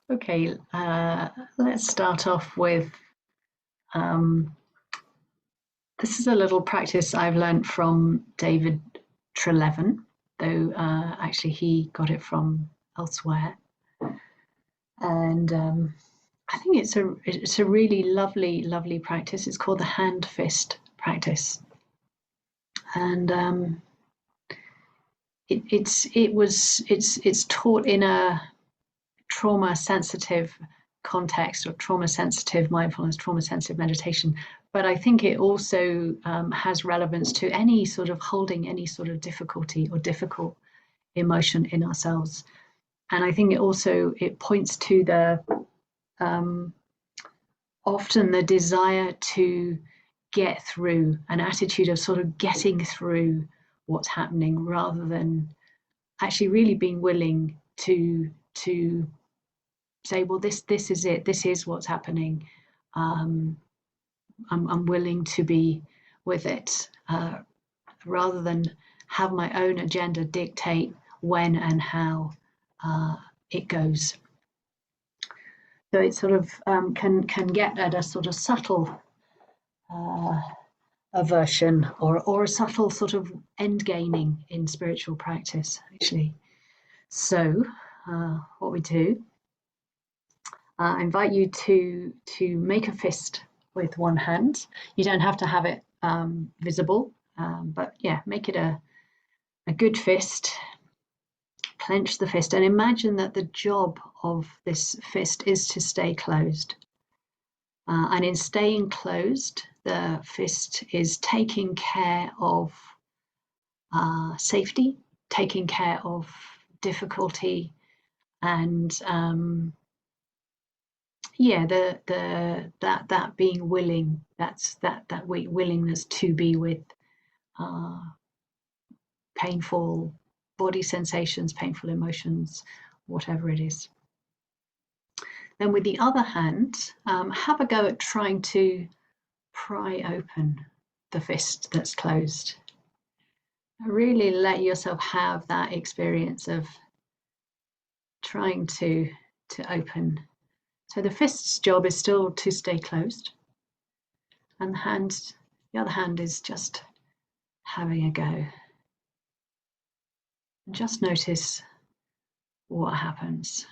Okay, let's start off with um, this is a little practice I've learned from David Treleaven, though actually he got it from elsewhere. And I think it's a really lovely practice. It's called the hand fist practice, and it's taught in a trauma sensitive context, or trauma sensitive mindfulness, trauma sensitive meditation. But I think it also has relevance to any sort of holding any sort of difficulty or difficult emotion in ourselves. And I think it points to the often the desire to get through, an attitude of sort of getting through what's happening, rather than actually really being willing to say, well, this is it. This is what's happening. I'm willing to be with it, rather than have my own agenda dictate when and how it goes. So it sort of can get at a sort of subtle aversion, or a subtle sort of end gaining in spiritual practice, actually. So what we do, I invite you to make a fist with one hand. You don't have to have it visible, but yeah, make it a good fist. Clench the fist and imagine that the job of this fist is to stay closed. And in staying closed, the fist is taking care of safety, taking care of difficulty, and that being willing, that willingness to be with painful body sensations, painful emotions, whatever it is. Then with the other hand, have a go at trying to pry open the fist that's closed. Really let yourself have that experience of trying to open. So the fist's job is still to stay closed, and the other hand is just having a go. And just notice what happens.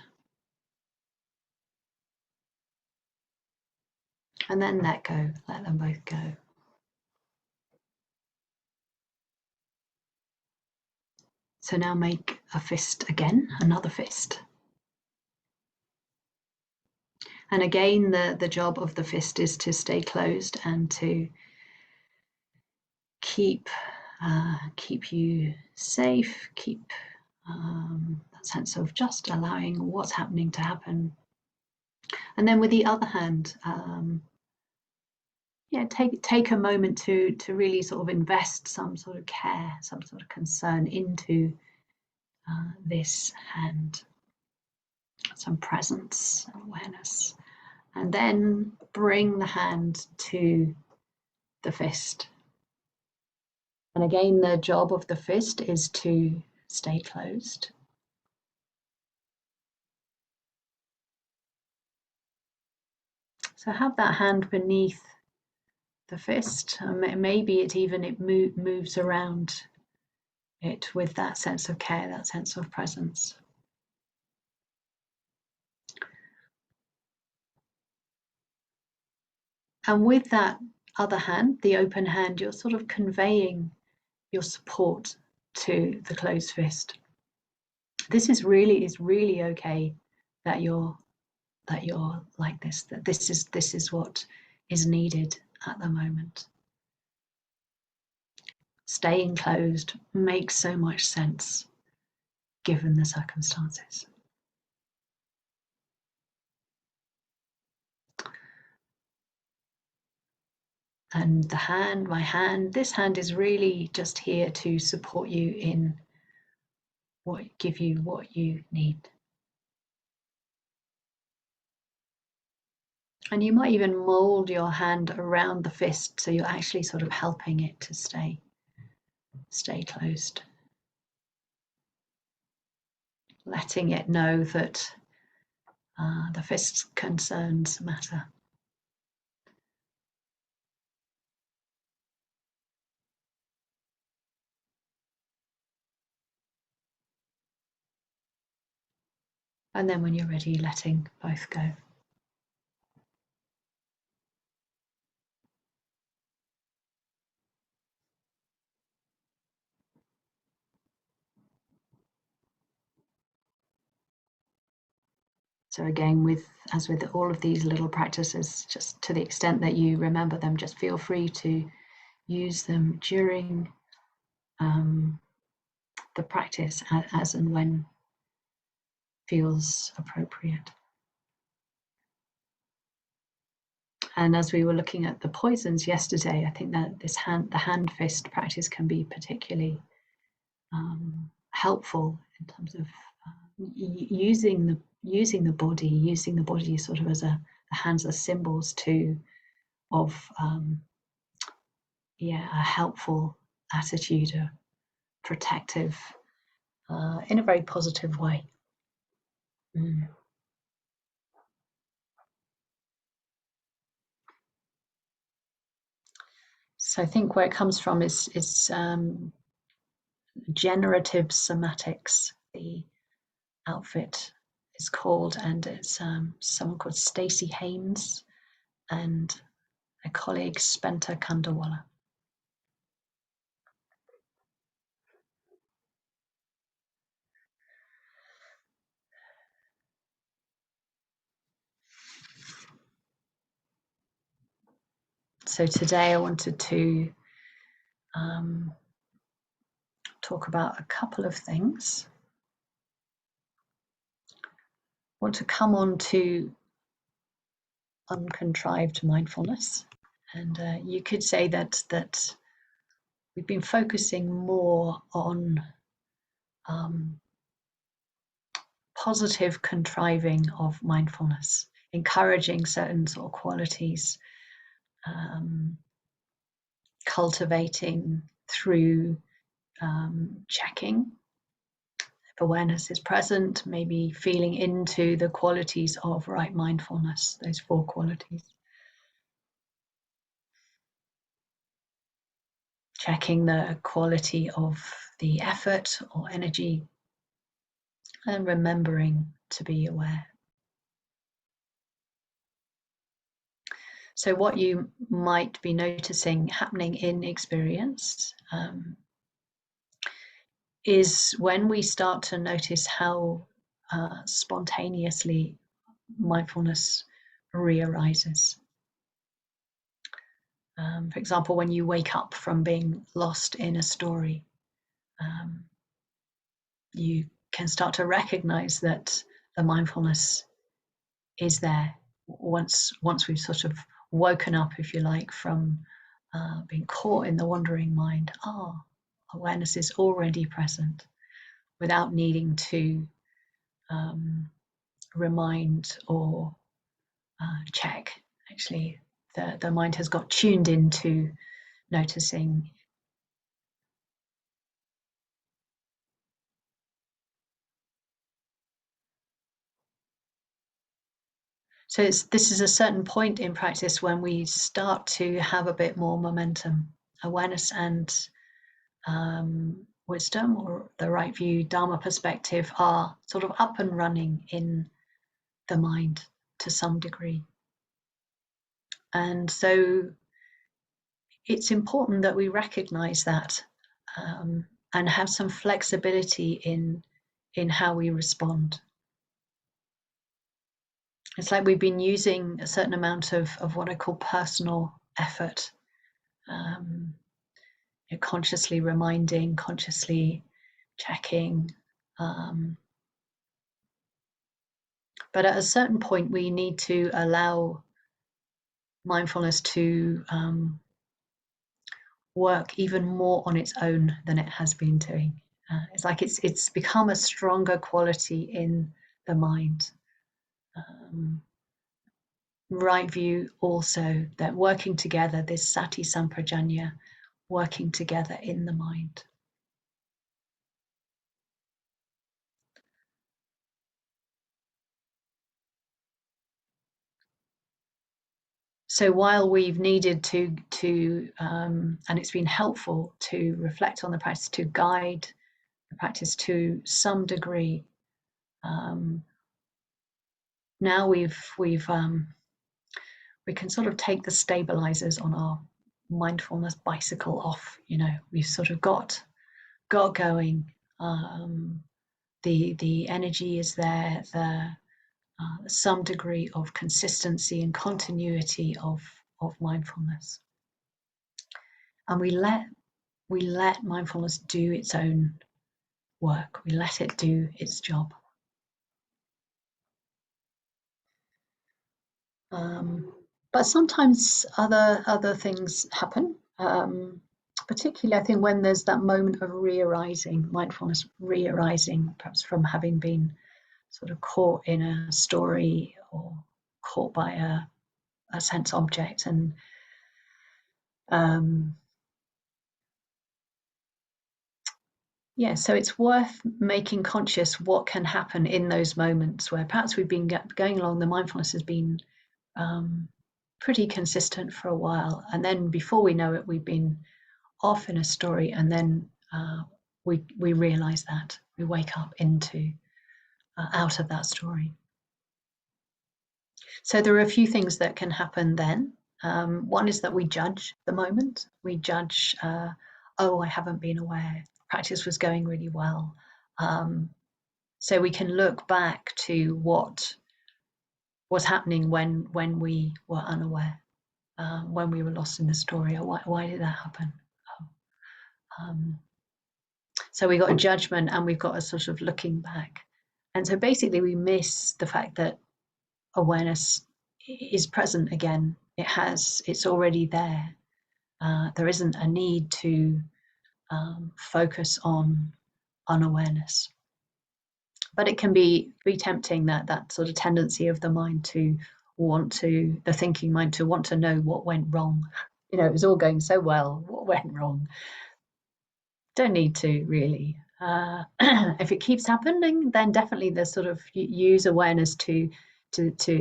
And then let go, let them both go. So now make a fist again, another fist. And again, the job of the fist is to stay closed and to keep you safe, keep that sense of just allowing what's happening to happen. And then with the other hand, take a moment to really sort of invest some sort of care, some sort of concern into this hand, some presence, awareness, and then bring the hand to the fist. And again, the job of the fist is to stay closed. So have that hand beneath the fist. Maybe it moves around it with that sense of care, that sense of presence. And with that other hand, the open hand, you're sort of conveying your support to the closed fist. This is really okay that you're like this, that this is what is needed at the moment. Staying closed makes so much sense given the circumstances. And this hand is really just here to support you in give you what you need. And you might even mold your hand around the fist, so you're actually sort of helping it to stay closed. Letting it know that the fifth concerns matter. And then when you're ready, letting both go. So again, as with all of these little practices, just to the extent that you remember them, just feel free to use them during the practice as and when feels appropriate. And as we were looking at the poisons yesterday, I think that the hand fist practice can be particularly helpful in terms of using the body sort of as the hands as symbols of a helpful attitude, a protective, in a very positive way. So I think where it comes from is generative somatics. The outfit is called, and it's someone called Stacey Haynes and a colleague, Spenta Kandawala. So today I wanted to talk about a couple of things. I want to come on to uncontrived mindfulness, and you could say that we've been focusing more on positive contriving of mindfulness, encouraging certain sort of qualities, cultivating through checking if awareness is present, maybe feeling into the qualities of right mindfulness, those 4 qualities. Checking the quality of the effort or energy, and remembering to be aware. So what you might be noticing happening in experience is when we start to notice how spontaneously mindfulness re-arises. For example, when you wake up from being lost in a story, you can start to recognize that the mindfulness is there once we've sort of woken up, if you like, from being caught in the wandering mind. Awareness is already present without needing to remind or check. Actually, the mind has got tuned into noticing. So this is a certain point in practice when we start to have a bit more momentum. Awareness and wisdom, or the right view, Dharma perspective, are sort of up and running in the mind to some degree. And so it's important that we recognize that and have some flexibility in how we respond. It's like we've been using a certain amount of what I call personal effort, consciously reminding, consciously checking. But at a certain point, we need to allow mindfulness to work even more on its own than it has been doing. It's like it's become a stronger quality in the mind. Right view also, that working together, this sati sampajañña, working together in the mind. So while we've needed to and it's been helpful to reflect on the practice, to guide the practice to some degree, now we can sort of take the stabilizers on our mindfulness bicycle off. We've sort of got going. The energy is there. Some degree of consistency and continuity of mindfulness, and we let mindfulness do its own work. We let it do its job. But sometimes other things happen, particularly I think when there's that moment of re-arising, mindfulness re-arising, perhaps from having been sort of caught in a story or caught by a sense object. And so it's worth making conscious what can happen in those moments where perhaps we've been going along, the mindfulness has been pretty consistent for a while, and then before we know it, we've been off in a story, and then we realize that we wake up into out of that story. So there are a few things that can happen then. One is that we judge the moment. We judge, oh, I haven't been aware. Practice was going really well. So we can look back to what was happening when we were unaware, when we were lost in the story. Or why did that happen? So we got a judgment, and we've got a sort of looking back. And so basically we miss the fact that awareness is present again. It's already there. There isn't a need to focus on unawareness. But it can be tempting, that sort of tendency of the mind to the thinking mind to want to know what went wrong. It was all going so well. What went wrong? Don't need to really. If it keeps happening, then definitely there's sort of use awareness to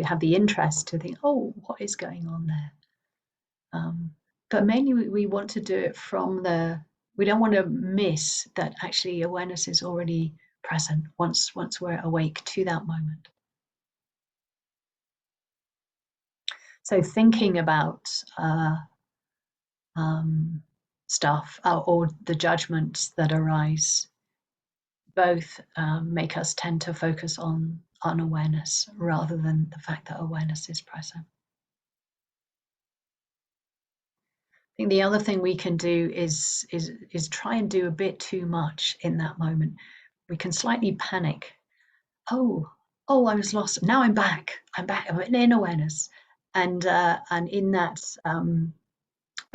have the interest to think, oh, what is going on there? But mainly we want to do it we don't want to miss that actually awareness is already present once we're awake to that moment. So thinking about stuff or the judgments that arise both make us tend to focus on unawareness rather than the fact that awareness is present. I think the other thing we can do is try and do a bit too much in that moment. We can slightly panic. Oh, I was lost. Now I'm back. I'm in awareness, and in that, and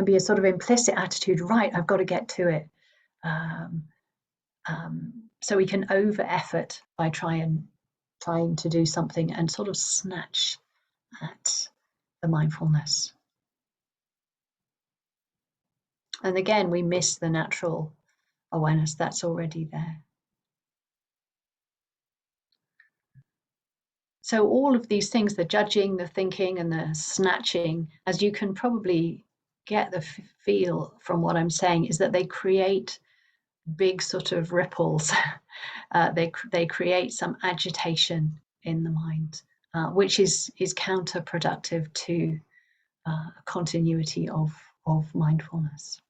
be a sort of implicit attitude. Right, I've got to get to it. So we can over effort by trying to do something and sort of snatch at the mindfulness. And again, we miss the natural awareness that's already there. So all of these things, the judging, the thinking, and the snatching, as you can probably get the feel from what I'm saying, is that they create big sort of ripples. They create some agitation in the mind, which is counterproductive to continuity of mindfulness.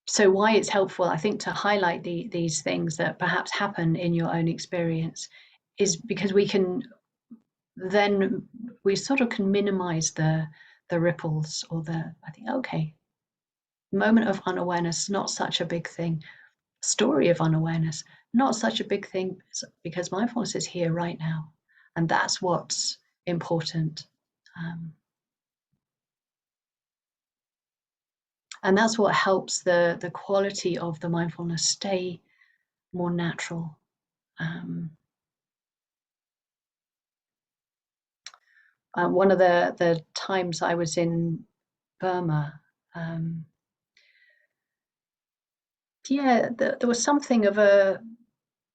So why it's helpful, I think, to highlight these things that perhaps happen in your own experience is because we sort of can minimize the ripples or I think, okay, moment of unawareness, not such a big thing. Story of unawareness, not such a big thing, because mindfulness is here right now. And that's what's important. And that's what helps the quality of the mindfulness stay more natural. One of the times I was in Burma, there was something of an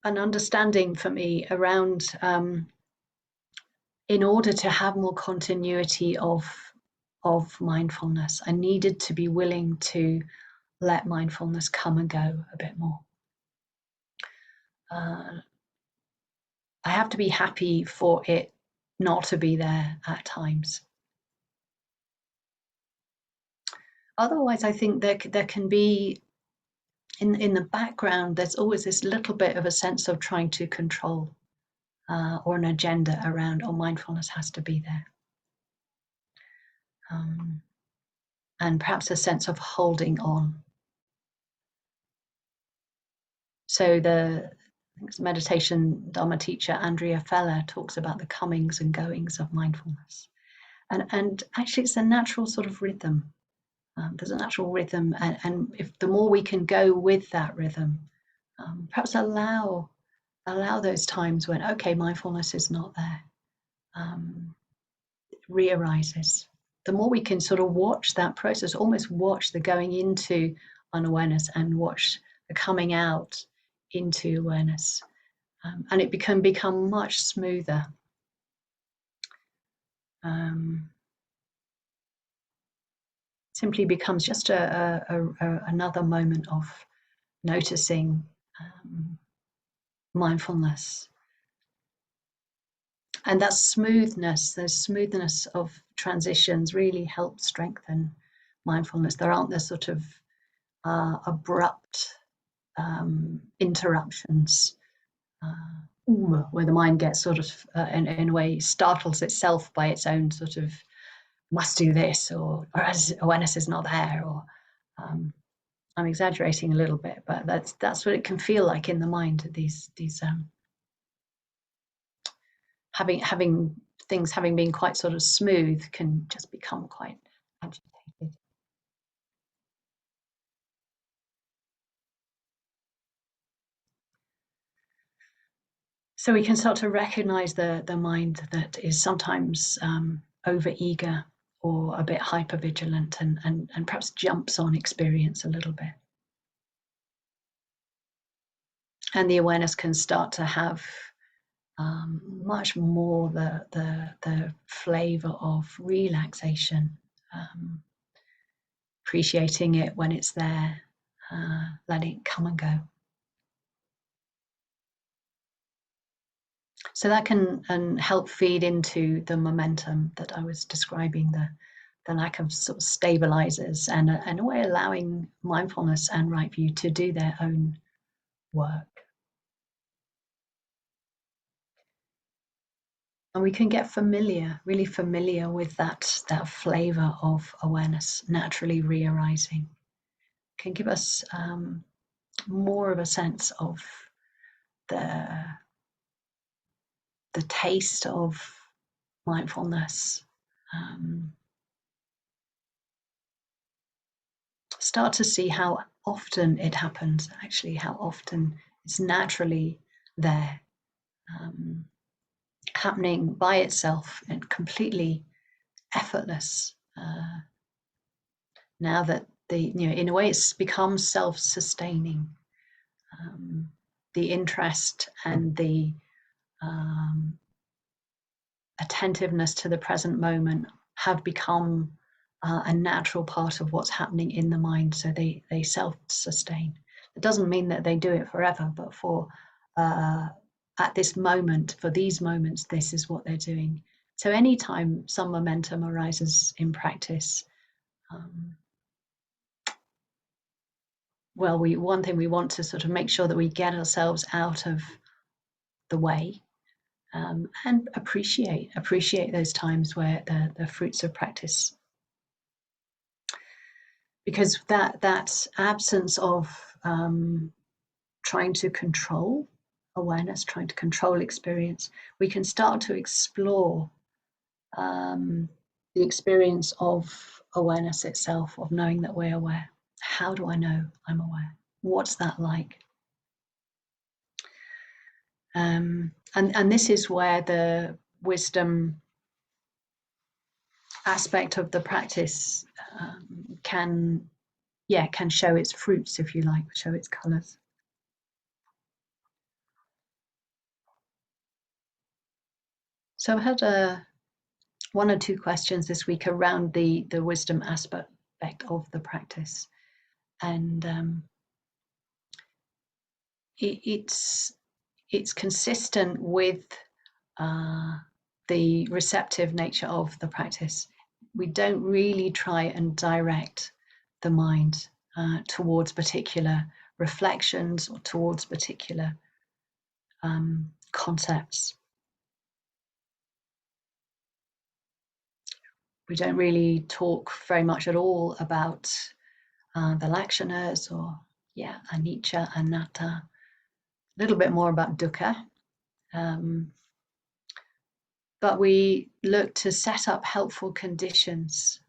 understanding for me around in order to have more continuity of mindfulness, I needed to be willing to let mindfulness come and go a bit more. I have to be happy for it not to be there at times. Otherwise, I think there can be, in the background, there's always this little bit of a sense of trying to control or an agenda around, oh, mindfulness has to be there. And perhaps a sense of holding on. So the meditation Dharma teacher Andrea Feller talks about the comings and goings of mindfulness. And actually it's a natural sort of rhythm. There's a natural rhythm, and if the more we can go with that rhythm, perhaps allow those times when, okay, mindfulness is not there, it re-arises. The more we can sort of watch that process, almost watch the going into unawareness and watch the coming out into awareness, and it can become much smoother. Simply becomes just another moment of noticing mindfulness. And that smoothness, the smoothness of transitions really help strengthen mindfulness. There aren't the sort of abrupt interruptions where the mind gets sort of, in a way, startles itself by its own sort of must do this, or awareness is not there, or I'm exaggerating a little bit, but that's what it can feel like in the mind. These having things having been quite sort of smooth can just become quite agitated. So we can start to recognize the mind that is sometimes over eager or a bit hyper vigilant, and perhaps jumps on experience a little bit. And the awareness can start to have much more the flavor of relaxation, appreciating it when it's there, letting it come and go. So that can help feed into the momentum that I was describing, the lack of sort of stabilizers, and in a way allowing mindfulness and right view to do their own work. And we can get really familiar with that flavor of awareness naturally re-arising. It can give us more of a sense of the taste of mindfulness. Start to see how often it happens, actually, how often it's naturally there, happening by itself and completely effortless. Now that in a way, it's become self-sustaining. The interest and the attentiveness to the present moment have become a natural part of what's happening in the mind, so they self-sustain. It doesn't mean that they do it forever, but for at this moment, for these moments, this is what they're doing. So anytime some momentum arises in practice, well, one thing we want to sort of make sure that we get ourselves out of the way, and appreciate those times where the fruits of practice, because that absence of trying to control awareness, trying to control experience, we can start to explore the experience of awareness itself, of knowing that we're aware. How do I know I'm aware? What's that like? And this is where the wisdom aspect of the practice can show its fruits, if you like, show its colors. So I had one or two questions this week around the wisdom aspect of the practice, and it's consistent with the receptive nature of the practice. We don't really try and direct the mind towards particular reflections or towards particular concepts. We don't really talk very much at all about the lakshanas or anicca, anatta, a little bit more about dukkha. But we look to set up helpful conditions,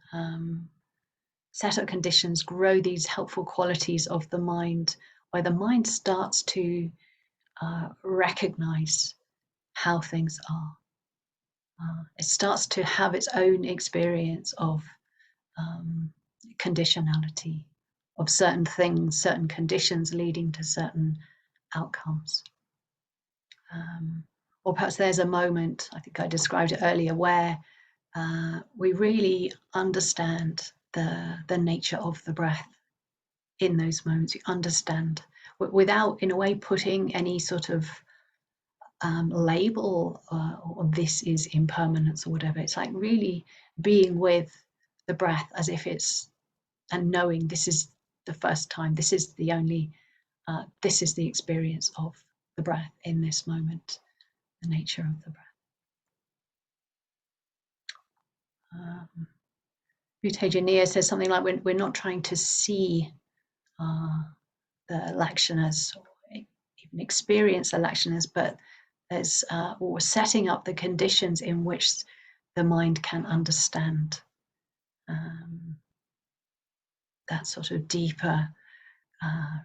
grow these helpful qualities of the mind, where the mind starts to recognize how things are. It starts to have its own experience of conditionality, of certain things, certain conditions leading to certain outcomes. Or perhaps there's a moment, I think I described it earlier, where we really understand the nature of the breath in those moments. You understand without, in a way, putting any sort of label or this is impermanence or whatever. It's like really being with the breath as if it's, and knowing this is the first time, this is the only, this is the experience of the breath in this moment, the nature of the breath. Vajradevi says something like, we're not trying to see the lakshanas or even experience the lakshanas, but there's or setting up the conditions in which the mind can understand that sort of deeper,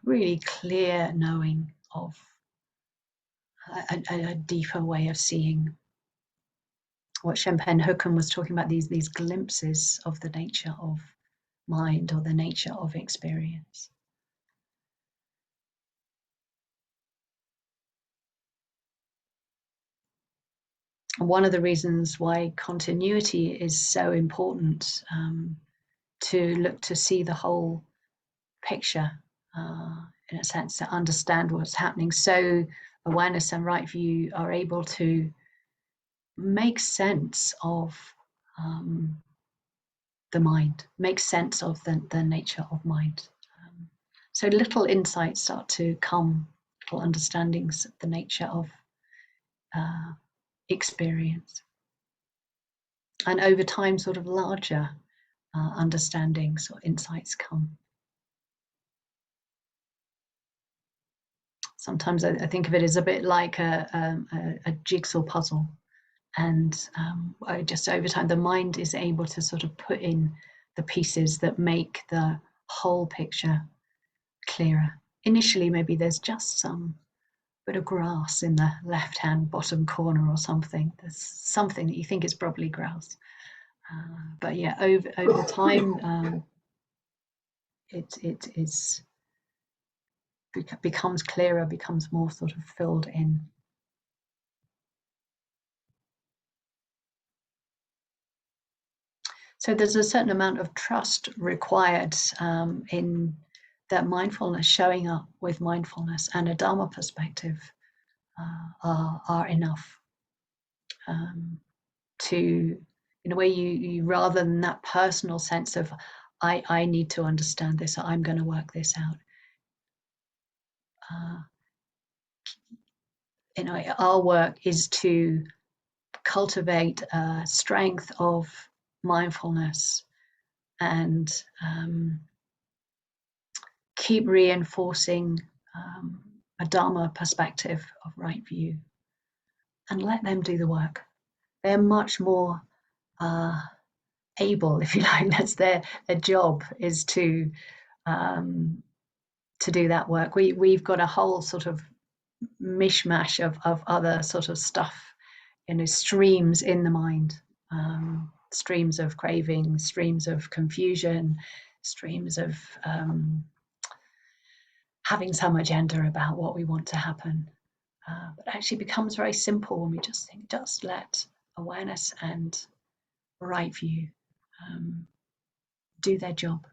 really clear knowing of a deeper way of seeing. What Shempen Hookham was talking about, these glimpses of the nature of mind or the nature of experience. One of the reasons why continuity is so important, to look to see the whole picture, in a sense, to understand what's happening, so awareness and right view are able to make sense of the mind, make sense of the nature of mind. So little insights start to come, little understandings of the nature of experience. And over time, sort of larger understandings or insights come. Sometimes I think of it as a bit like a jigsaw puzzle. And just over time, the mind is able to sort of put in the pieces that make the whole picture clearer. Initially, maybe there's just some bit of grass in the left-hand bottom corner or something. There's something that you think is probably grass. But yeah, over time, it becomes clearer, becomes more sort of filled in. So there's a certain amount of trust required in that mindfulness, showing up with mindfulness and a Dharma perspective are enough to, in a way, you rather than that personal sense of I need to understand this, I'm going to work this out. In a way, our work is to cultivate a strength of mindfulness and keep reinforcing a Dharma perspective of right view, and let them do the work. They're much more able, if you like. That's their job, is to do that work. We've got a whole sort of mishmash of other sort of stuff, streams in the mind, streams of craving, streams of confusion, streams of having some agenda about what we want to happen. But actually becomes very simple when we just think, just let awareness and right view do their job.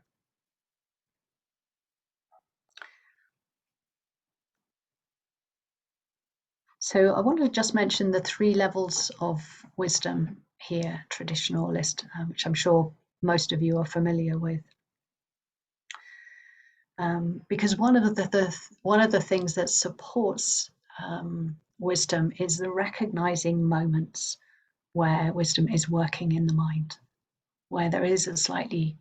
So I wanted to just mention the 3 levels of wisdom here, traditionalist, which I'm sure most of you are familiar with. Because one of the things that supports wisdom is the recognizing moments where wisdom is working in the mind, where there is a slightly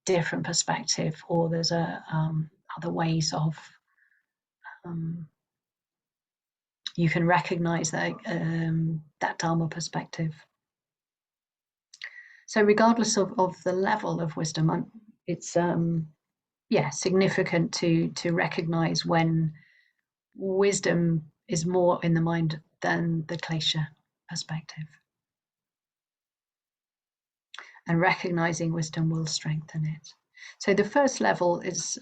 different perspective, or there's other ways of you can recognize that Dharma perspective. So regardless of the level of wisdom, it's significant to recognize when wisdom is more in the mind than the klesha perspective. And recognizing wisdom will strengthen it. So the first level is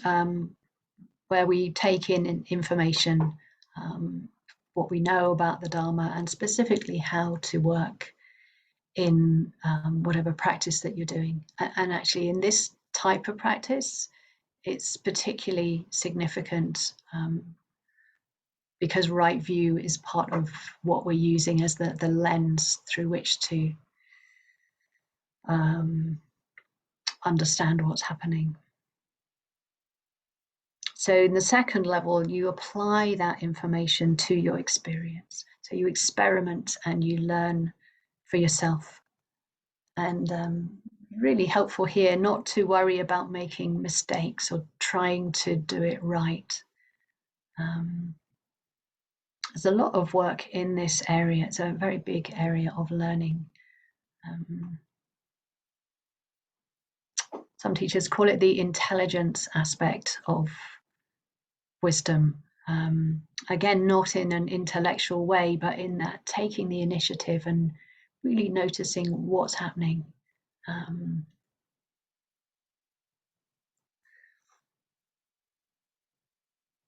where we take in information, what we know about the Dharma, and specifically how to work in whatever practice that you're doing. And actually in this type of practice, it's particularly significant because right view is part of what we're using as the lens through which to understand what's happening. So in the second level, you apply that information to your experience. So you experiment and you learn for yourself. And really helpful here not to worry about making mistakes or trying to do it right. There's a lot of work in this area. It's a very big area of learning. Some teachers call it the intelligence aspect of wisdom. Again, not in an intellectual way, but in that taking the initiative and really noticing what's happening.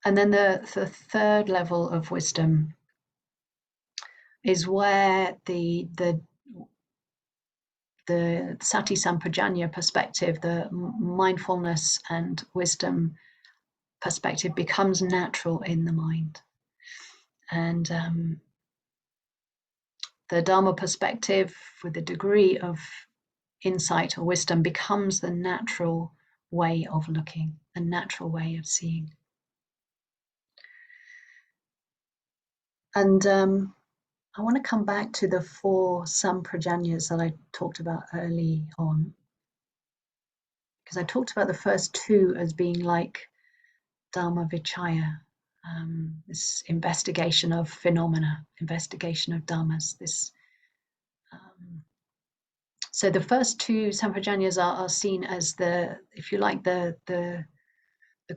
And then the third level of wisdom is where the Sati Sampajañña perspective, the mindfulness and wisdom perspective, becomes natural in the mind. And the Dharma perspective, with a degree of insight or wisdom, becomes the natural way of looking, a natural way of seeing. And I want to come back to the 4 Sampajaññas that I talked about early on, because I talked about the first 2 as being like Dharma Vichaya, this investigation of phenomena, investigation of dharmas. So the first 2 Sampajaññas are seen as if you like, the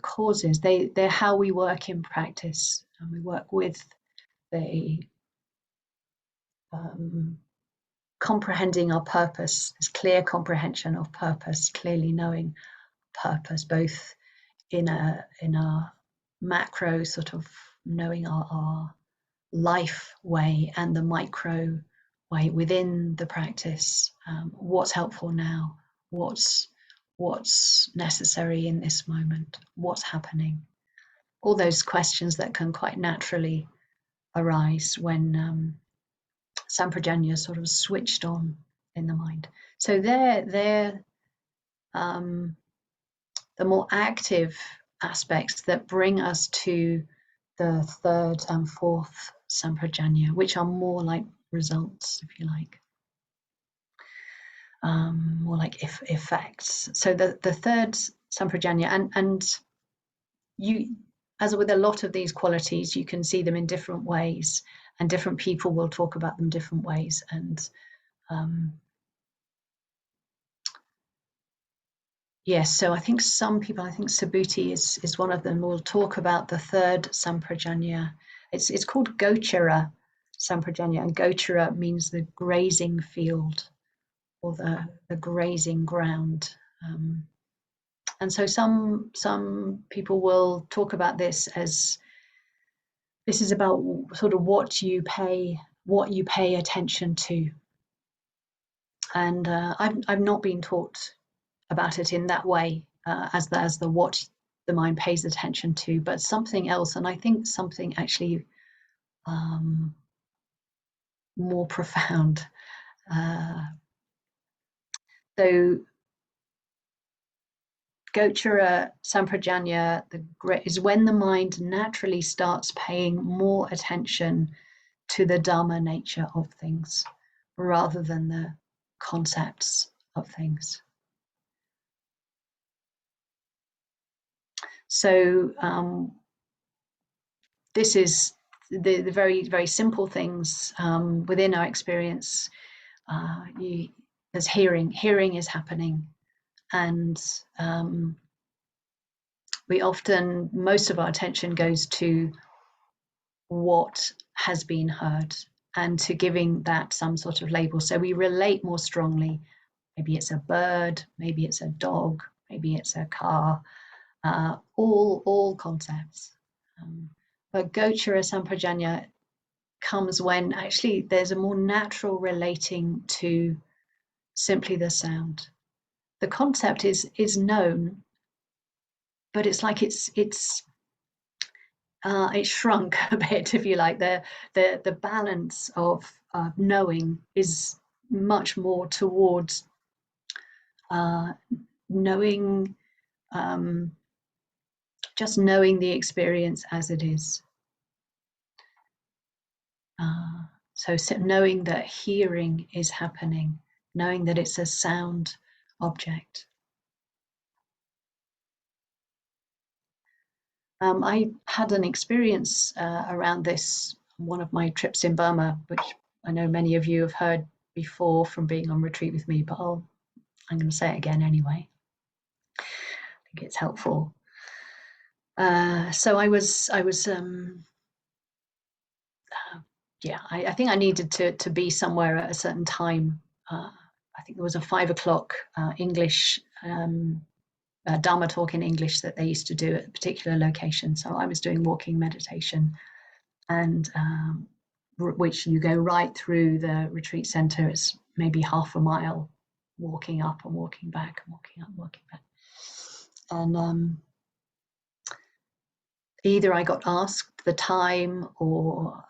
causes. They're how we work in practice, and we work with the comprehending our purpose, this clear comprehension of purpose, clearly knowing purpose, both in our macro sort of knowing our life way, and the micro way within the practice. What's helpful now? What's necessary in this moment? What's happening? All those questions that can quite naturally arise when Sampajañña sort of switched on in the mind. So they're the more active aspects that bring us to the 3rd and 4th Sampajañña, which are more like results, if you like, more like effects. So the 3rd Sampajañña, and you, as with a lot of these qualities, you can see them in different ways, and different people will talk about them different ways. And yes, so I think some people, I think Subhuti is one of them, will talk about the 3rd Sampajañña. It's called Gochara Sampajañña, and Gochara means the grazing field, or the grazing ground. And so some people will talk about this as, this is about sort of what you pay what you pay attention to. And I've not been taught about it in that way, as the what the mind pays attention to, but something else, and I think something actually more profound. So Gochara Sampajañña is when the mind naturally starts paying more attention to the Dharma nature of things rather than the concepts of things. So this is the very, very simple things within our experience. There's hearing is happening, and most of our attention goes to what has been heard and to giving that some sort of label. So we relate more strongly. Maybe it's a bird, maybe it's a dog, maybe it's a car, all concepts. But Gochara Sampajañña comes when actually there's a more natural relating to simply the sound. The concept is known, but it's like it's shrunk a bit, if you like. The balance of knowing is much more towards knowing, just knowing the experience as it is. So knowing that hearing is happening, knowing that it's a sound object. I had an experience around this on one of my trips in Burma, which I know many of you have heard before from being on retreat with me, but I'm going to say it again anyway. I think it's helpful. So I think I needed to be somewhere at a certain time. I think there was a 5 o'clock English Dharma talk in English that they used to do at a particular location. So I was doing walking meditation, and which you go right through the retreat center. It's maybe half a mile, walking up and walking back, and walking up, and walking back. And either I got asked the time, or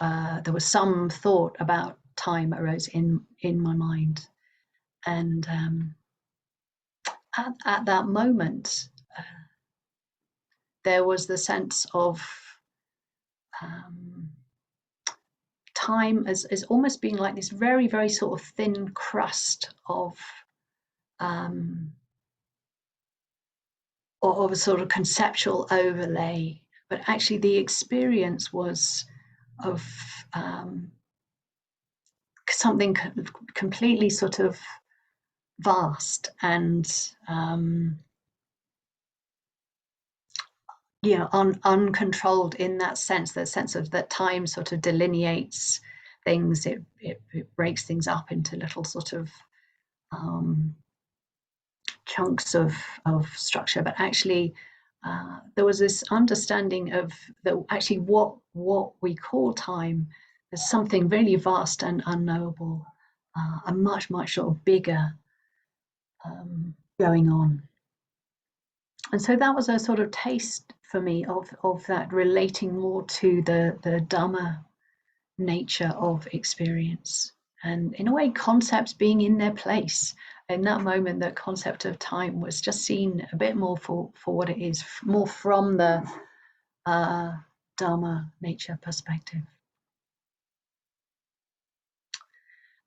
there was some thought about time arose in my mind. And at that moment, there was the sense of time as almost being like this very, very sort of thin crust of a sort of conceptual overlay, but actually the experience was of something completely sort of vast and uncontrolled, in that sense, the sense of that time sort of delineates things. It breaks things up into little sort of chunks of structure, but actually there was this understanding of that actually what we call time is something really vast and unknowable, a much sort of bigger going on. And so that was a sort of taste for me of that relating more to the Dhamma nature of experience, and in a way concepts being in their place. In that moment, the concept of time was just seen a bit more for what it is, more from the Dharma nature perspective.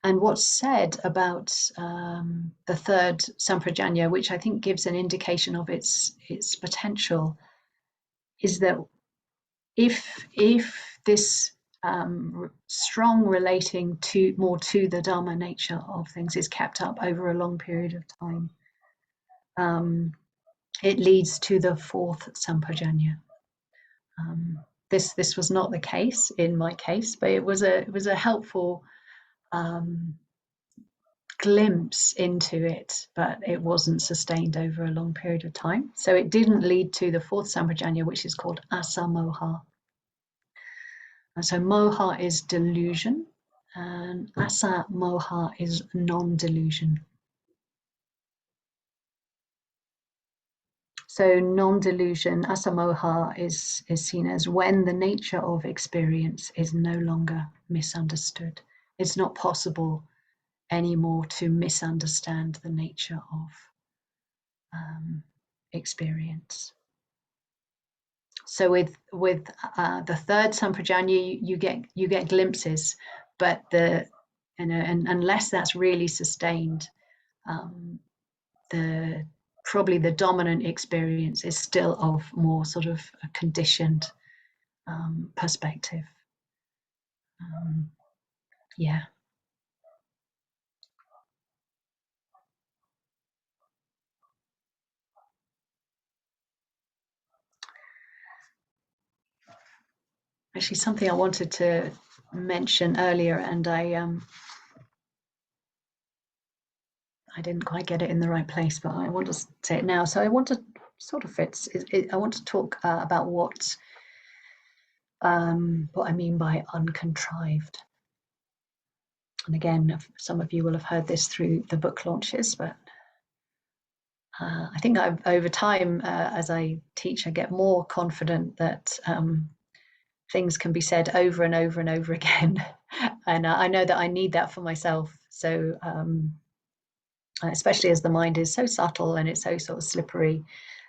And what's said about the third Sampajañña, which I think gives an indication of its potential, is that if this strong relating more to the Dharma nature of things is kept up over a long period of time, it leads to the fourth Sampajañña. This was not the case in my case, but it was a helpful glimpse into it, but it wasn't sustained over a long period of time. So it didn't lead to the fourth Sampajañña, which is called asamoha. So moha is delusion, and asa moha is non-delusion. So non-delusion, asamoha, is seen as when the nature of experience is no longer misunderstood. It's not possible anymore to misunderstand the nature of experience. So with the third Sampajañña, you get glimpses, but and unless that's really sustained, probably the dominant experience is still of more sort of a conditioned perspective. Yeah. Actually, something I wanted to mention earlier, and I didn't quite get it in the right place, but I want to say it now. So I want to sort of I want to talk about what I mean by uncontrived. And again, some of you will have heard this through the book launches, but I think over time, as I teach, I get more confident that things can be said over and over and over again. And I know that I need that for myself. So especially as the mind is so subtle and it's so sort of slippery.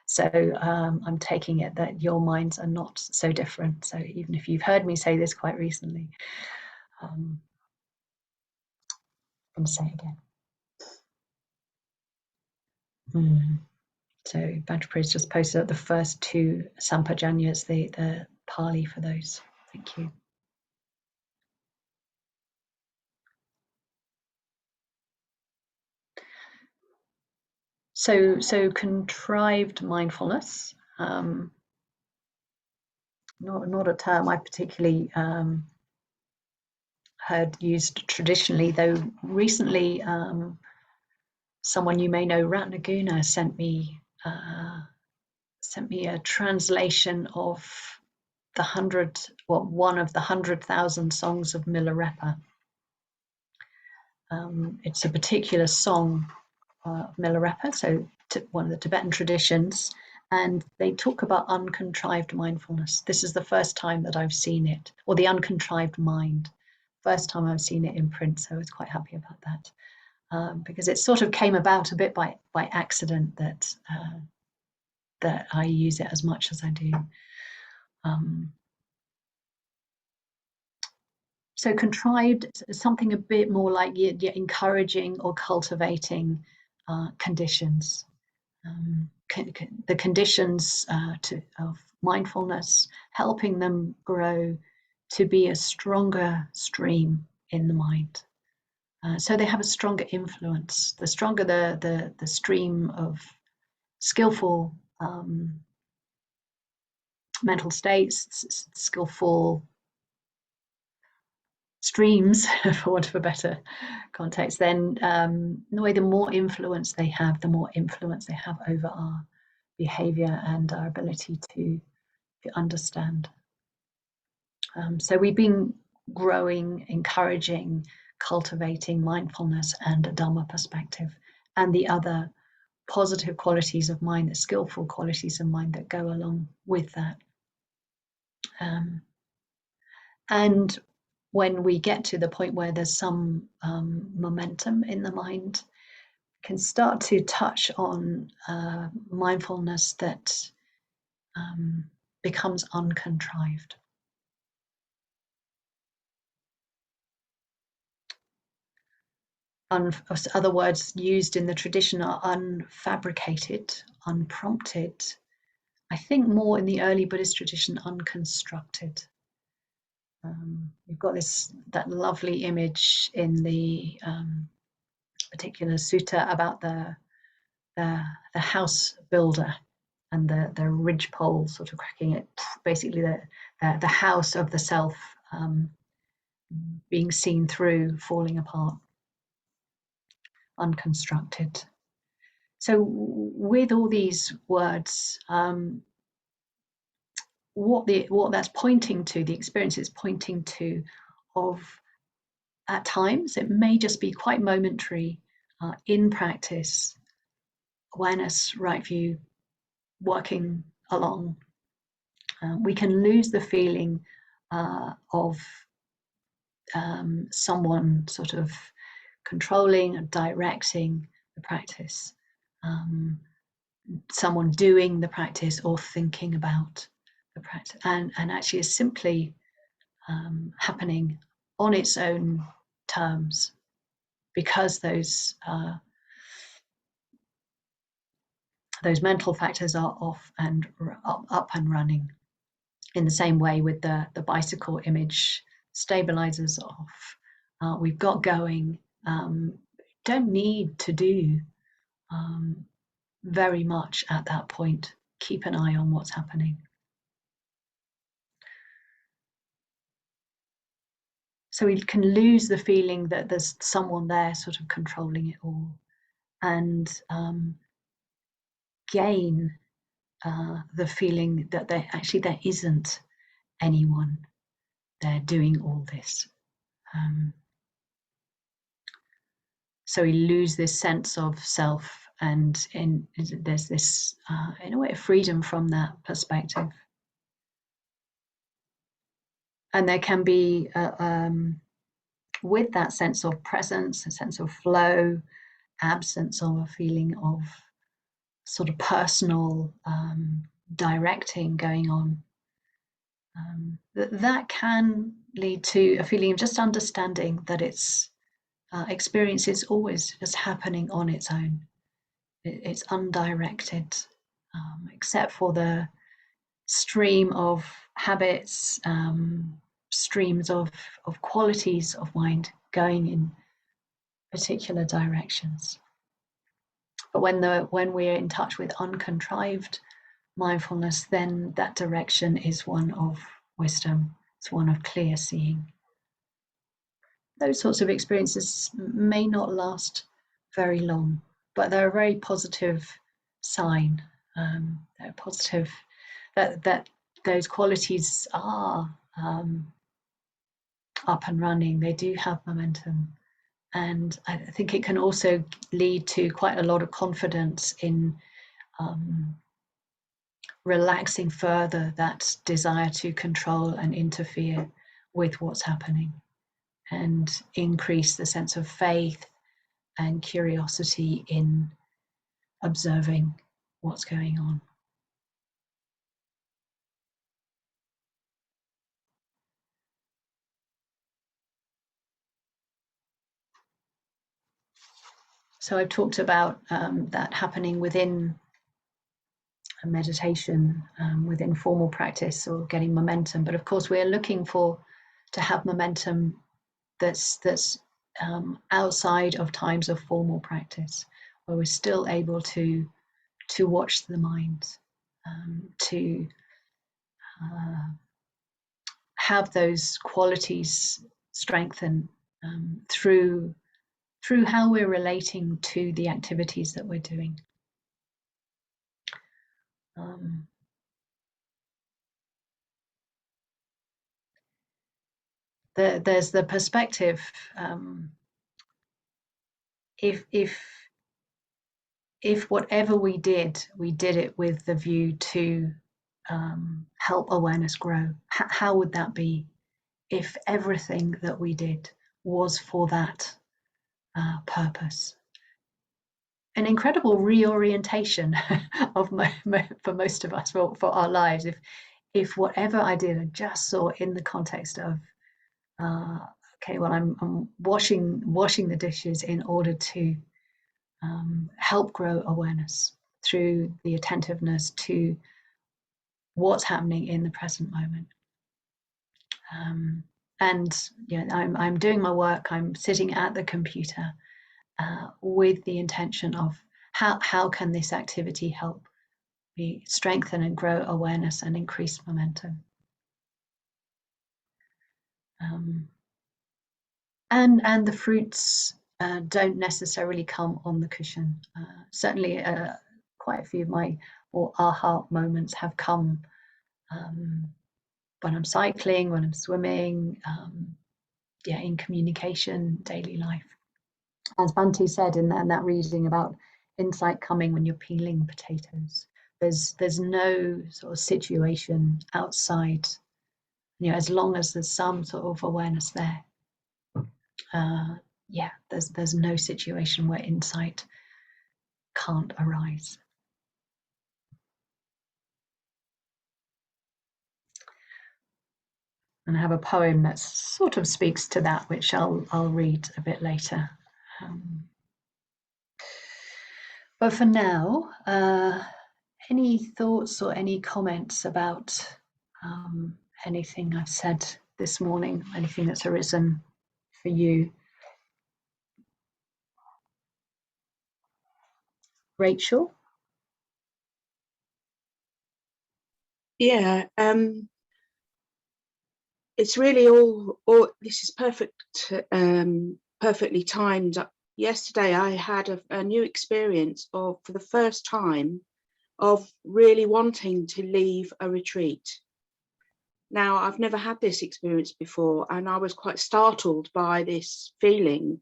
So I'm taking it that your minds are not so different. So even if you've heard me say this quite recently, I'm going to say it again. So Vajradevi just posted up the first two Sampajaññas, the Pali for those. Thank you. So contrived mindfulness, not a term I particularly heard used traditionally, though recently someone you may know, Ratnaguna, sent me a translation of one of the 100,000 songs of Milarepa. It's a particular song of Milarepa, so one of the Tibetan traditions, and they talk about uncontrived mindfulness. This is the first time that I've seen it, or the uncontrived mind. First time I've seen it in print, so I was quite happy about that, because it sort of came about a bit by accident that I use it as much as I do. So contrived is something a bit more like you're encouraging or cultivating conditions. The conditions of mindfulness, helping them grow to be a stronger stream in the mind. So they have a stronger influence. The stronger the stream of skillful mental states, skillful streams, for want of a better context, then the more influence they have, the more influence they have over our behavior and our ability to understand. So we've been growing, encouraging, cultivating mindfulness and a Dhamma perspective, and the other positive qualities of mind, the skillful qualities of mind that go along with that. And when we get to the point where there's some momentum in the mind, can start to touch on mindfulness that becomes uncontrived. Other words used in the tradition are unfabricated, unprompted. I think more in the early Buddhist tradition, unconstructed. You've got that lovely image in the particular sutta about the house builder and the ridge pole sort of cracking it. Basically, the house of the self being seen through, falling apart, unconstructed. So with all these words, what that's pointing to, the experience is pointing to, of at times it may just be quite momentary in practice, awareness, right view, working along. We can lose the feeling of someone sort of controlling and directing the practice, someone doing the practice or thinking about the practice, and actually is simply happening on its own terms, because those mental factors are off and up and running. In the same way with the bicycle image, stabilizers off, we've got going, don't need to do very much at that point. Keep an eye on what's happening. So we can lose the feeling that there's someone there sort of controlling it all, and gain the feeling that there isn't anyone there doing all this. So we lose this sense of self, and there's this, in a way, freedom from that perspective. And there can be, with that sense of presence, a sense of flow, absence of a feeling of sort of personal directing going on, that can lead to a feeling of just understanding that its experience is always just happening on its own. It's undirected, except for the stream of habits, streams of qualities of mind going in particular directions. But when we're in touch with uncontrived mindfulness, then that direction is one of wisdom. It's one of clear seeing. Those sorts of experiences may not last very long, but they're a very positive sign. They're positive that those qualities are up and running. They do have momentum. And I think it can also lead to quite a lot of confidence in relaxing further that desire to control and interfere with what's happening, and increase the sense of faith and curiosity in observing what's going on. So I've talked about that happening within a meditation, within formal practice, or getting momentum. But of course, we're looking to have momentum that's outside of times of formal practice, where we're still able to watch the mind, to have those qualities strengthen through how we're relating to the activities that we're doing. There's the perspective, if whatever we did it with the view to help awareness grow, how would that be if everything that we did was for that purpose? An incredible reorientation of for most of us, for our lives, if whatever I did I just saw in the context of okay, well, I'm washing the dishes in order to help grow awareness through the attentiveness to what's happening in the present moment. And I'm doing my work, I'm sitting at the computer with the intention of how can this activity help me strengthen and grow awareness and increase momentum. And the fruits don't necessarily come on the cushion. Certainly quite a few of my aha moments have come when I'm cycling, when I'm swimming, in communication, daily life. As Bantu said in that reading about insight coming when you're peeling potatoes, there's no sort of situation outside, as long as there's some sort of awareness there. There's no situation where insight can't arise. And I have a poem that sort of speaks to that, which I'll read a bit later. But for now, any thoughts or any comments about anything I've said this morning, anything that's arisen for you? Rachel? Yeah, it's really all this is perfectly timed. Yesterday I had a new experience for the first time, of really wanting to leave a retreat. Now, I've never had this experience before, and I was quite startled by this feeling,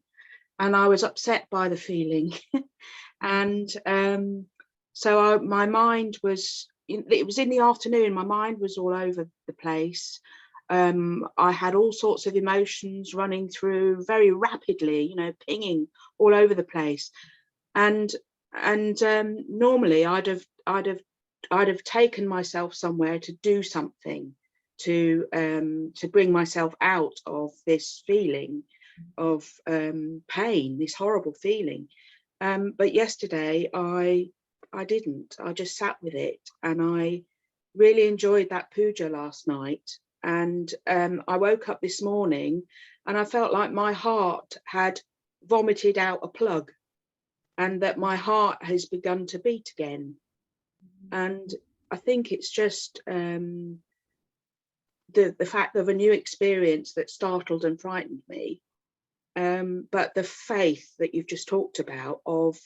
and I was upset by the feeling. And so my mind was, it was in the afternoon, my mind was all over the place. I had all sorts of emotions running through very rapidly, pinging all over the place. And normally I'd have taken myself somewhere to do something to bring myself out of this feeling of pain, this horrible feeling. But yesterday I didn't. I just sat with it, and I really enjoyed that puja last night. And I woke up this morning and I felt like my heart had vomited out a plug, and that my heart has begun to beat again. And I think it's just the fact of a new experience that startled and frightened me. But the faith that you've just talked about, of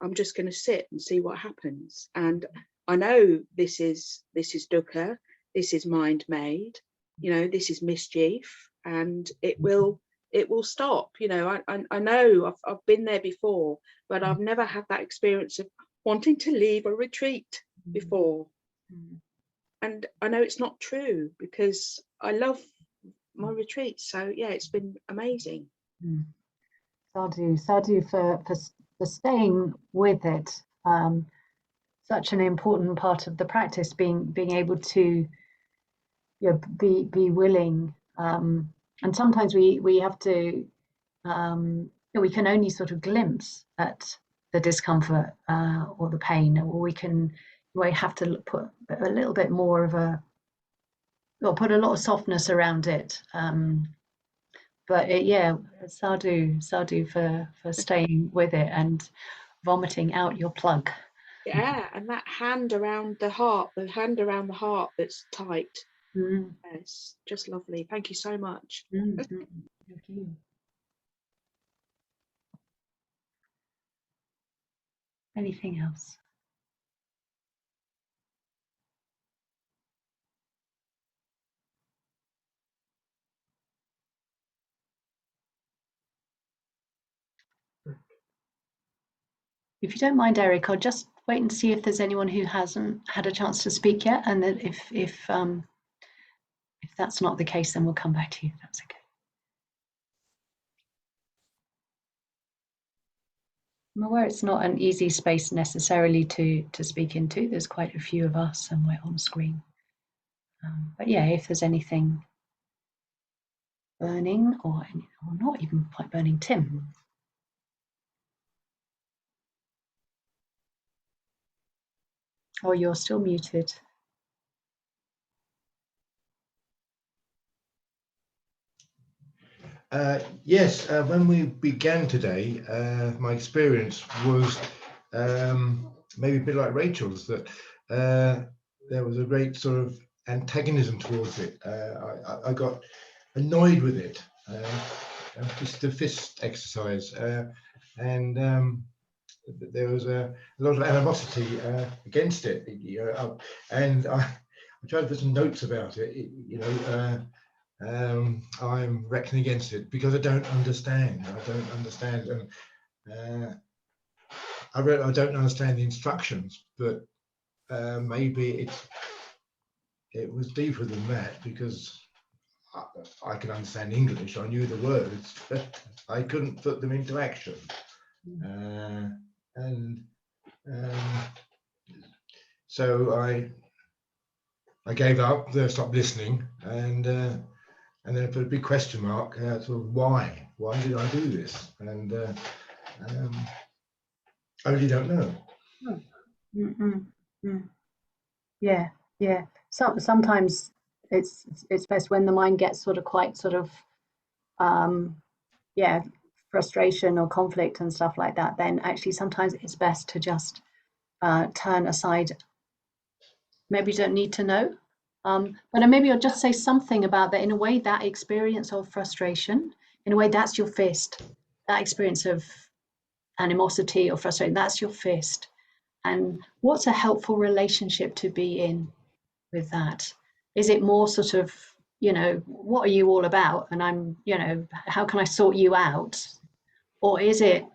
I'm just going to sit and see what happens. And I know this is dukkha, this is mind made, this is mischief, and it will stop. I know I've been there before, but I've never had that experience of wanting to leave a retreat before. And I know it's not true, because I love my retreats. So yeah, it's been amazing. Sadhu for staying with it. Such an important part of the practice, being able to be willing, and sometimes we have to we can only sort of glimpse at the discomfort or the pain, or we have to put a little bit more of put a lot of softness around it. But sadhu for staying with it and vomiting out your plug. Yeah, and that hand around the heart, that's tight. It's just lovely. Thank you so much. Thank you. Anything else? If you don't mind, Eric, I'll just wait and see if there's anyone who hasn't had a chance to speak yet, and then if that's not the case, then we'll come back to you. If that's okay. I'm aware it's not an easy space necessarily to speak into. There's quite a few of us, and we're on screen. But yeah, if there's anything burning, or not even quite burning, Tim. Oh, you're still muted. Yes, when we began today, my experience was maybe a bit like Rachel's, that there was a great sort of antagonism towards it. I got annoyed with it, just the fist exercise, and there was a lot of animosity against it, and tried to put some notes about it. I'm reckoning against it because I don't understand. And I don't understand the instructions, but maybe it was deeper than that, because I could understand English. I knew the words, but I couldn't put them into action. And so I gave up, stopped listening, and then I put a big question mark. Sort of why did I do this? And I really don't know. Yeah, yeah. Sometimes it's best when the mind gets sort of quite sort of frustration or conflict and stuff like that. Then actually sometimes it's best to just turn aside. Maybe you don't need to know, but maybe I'll just say something about that. In a way, that experience of frustration, in a way, that's your fist. That experience of animosity or frustration, that's your fist. And what's a helpful relationship to be in with that? Is it more sort of, what are you all about? And I'm, how can I sort you out? Or is it,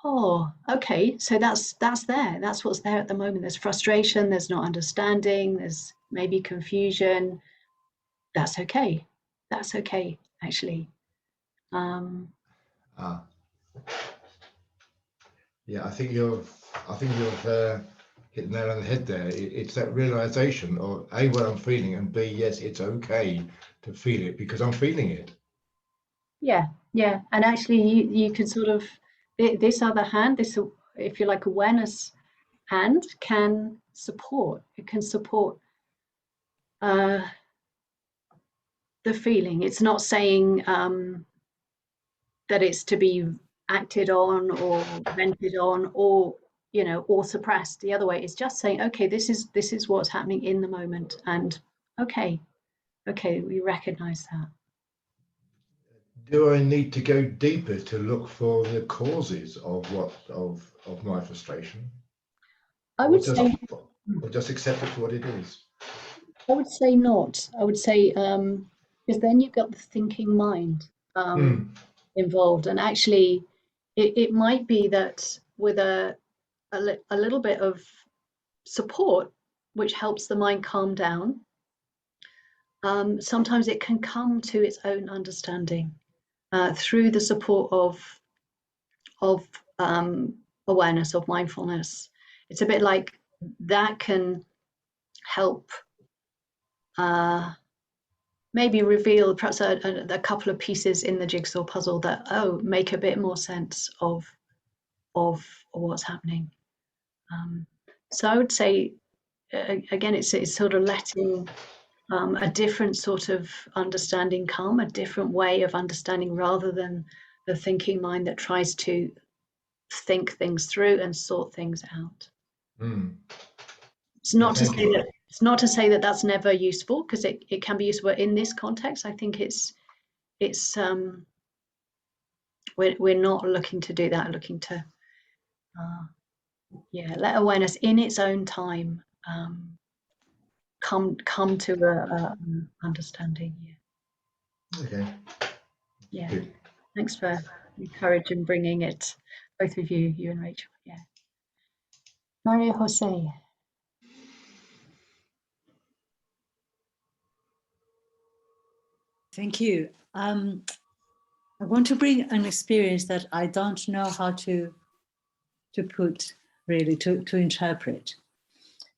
oh, okay, so that's there. That's what's there at the moment. There's frustration, there's not understanding, there's maybe confusion. That's okay. That's okay, actually. Yeah, I think you've hit the nail on the head there. It's that realization of A, what I'm feeling, and B, yes, it's okay to feel it because I'm feeling it. Yeah, yeah. And actually you can sort of, this other hand, this, if you like, awareness hand can support. It can support the feeling. It's not saying that it's to be acted on or vented on or or suppressed the other way. It's just saying, okay, this is what's happening in the moment, and okay, we recognize that. Do I need to go deeper to look for the causes of my frustration? I would say, or just accept it for what it is? I would say not. I would say because then you've got the thinking mind involved, and actually it might be that with a little bit of support, which helps the mind calm down, sometimes it can come to its own understanding through the support of awareness, of mindfulness. It's a bit like that can help maybe reveal perhaps a couple of pieces in the jigsaw puzzle that make a bit more sense of what's happening. So I would say again, it's sort of letting a different sort of understanding come, a different way of understanding, rather than the thinking mind that tries to think things through and sort things out. It's not to say that that's never useful, because it can be useful in this context. I think we're not looking to do that, looking to let awareness in its own time come to a understanding. Okay. Yeah. Good. Thanks for your courage in bringing it, both of you and Rachel. Yeah. Maria Jose. Thank you. I want to bring an experience that I don't know how to put, really, to interpret.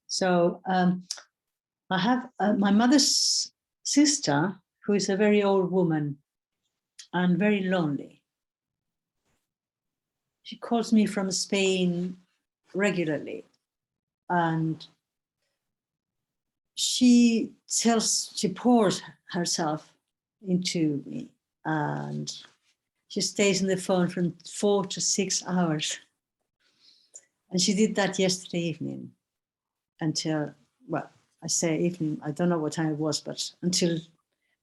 So I have my mother's sister, who is a very old woman and very lonely. She calls me from Spain regularly, and she pours herself into me, and she stays on the phone from 4 to 6 hours. And she did that yesterday evening until, well, I say evening, I don't know what time it was, but until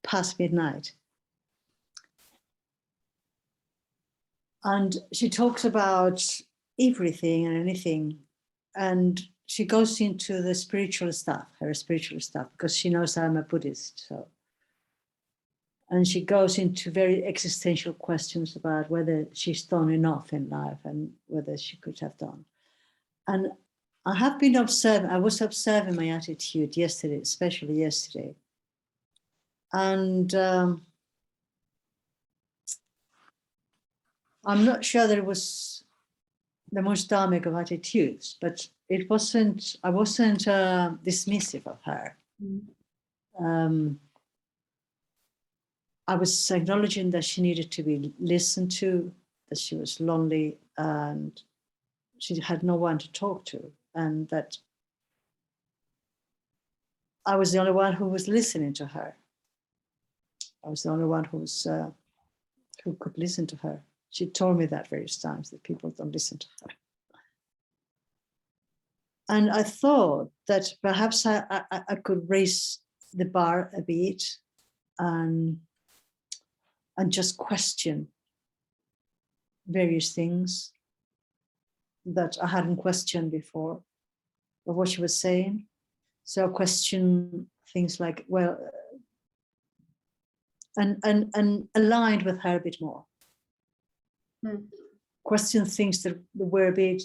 past midnight. And she talks about everything and anything. And she goes into the spiritual stuff, her spiritual stuff, because she knows I'm a Buddhist. So, and she goes into very existential questions about whether she's done enough in life and whether she could have done. And I have been observing, I was observing my attitude yesterday, especially yesterday. And I'm not sure that it was the most dharmic of attitudes, but it wasn't, I wasn't dismissive of her. I was acknowledging that she needed to be listened to, that she was lonely and she had no one to talk to, and that I was the only one who was listening to her. I was the only one who could listen to her. She told me that various times, that people don't listen to her. And I thought that perhaps I could raise the bar a bit and just question various things that I hadn't questioned before of what she was saying. So I question things like, well, and aligned with her a bit more. Question things that were a bit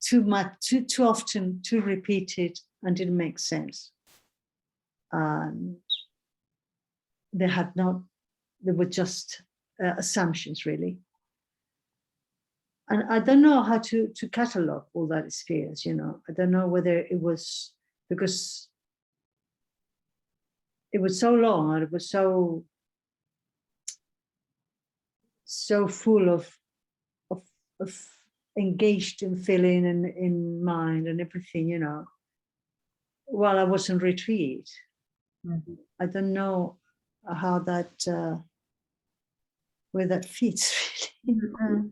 too much, too often, too repeated, and didn't make sense. And they were just assumptions, really. And I don't know how to catalog all that experience, you know. I don't know whether it was because it was so long and it was so full of engaged in feeling and in mind and everything, you know, while I was in retreat. I don't know how that, where that fits, really.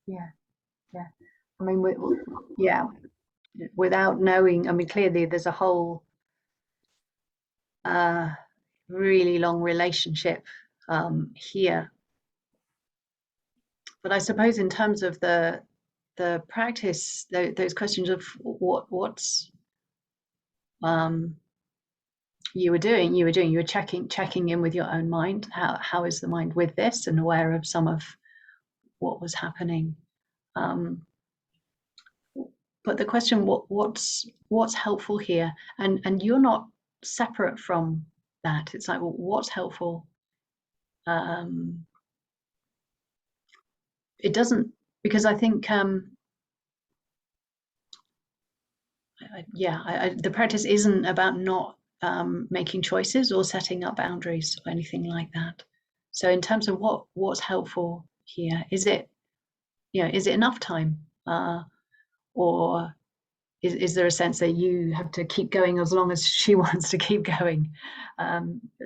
Yeah. I mean, without knowing, I mean, clearly there's a whole really long relationship here. But I suppose in terms of the practice, those questions of what's you were checking in with your own mind. How is the mind with this, and aware of some of what was happening. But the question, what's helpful here, and you're not separate from that. It's like, well, what's helpful? It doesn't, because I think the practice isn't about not making choices or setting up boundaries or anything like that. So in terms of what's helpful here, is it enough time, or is there a sense that you have to keep going as long as she wants to keep going?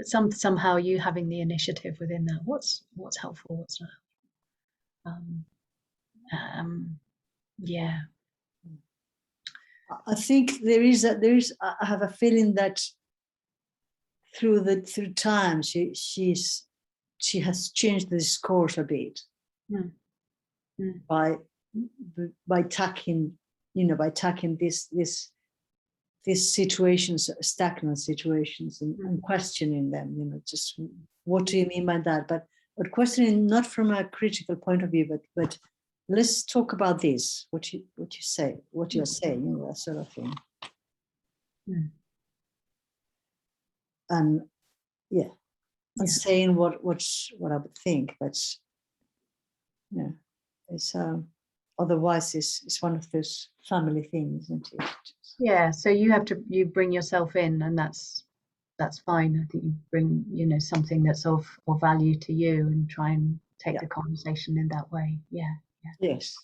Somehow you having the initiative within that. What's helpful, what's not helpful? Yeah. I think I have a feeling that through time she has changed the discourse a bit by tackling these situations, stagnant situations, and questioning them. You know, just what do you mean by that? But questioning not from a critical point of view, but let's talk about this. What you say, what you're saying, you know, that sort of thing. And and saying what I would think, but yeah, it's otherwise it's one of those family things, isn't it? Yeah. So you bring yourself in, and that's fine. I think you bring, you know, something that's of value to you, and try and take the conversation in that way. Yeah. Yes.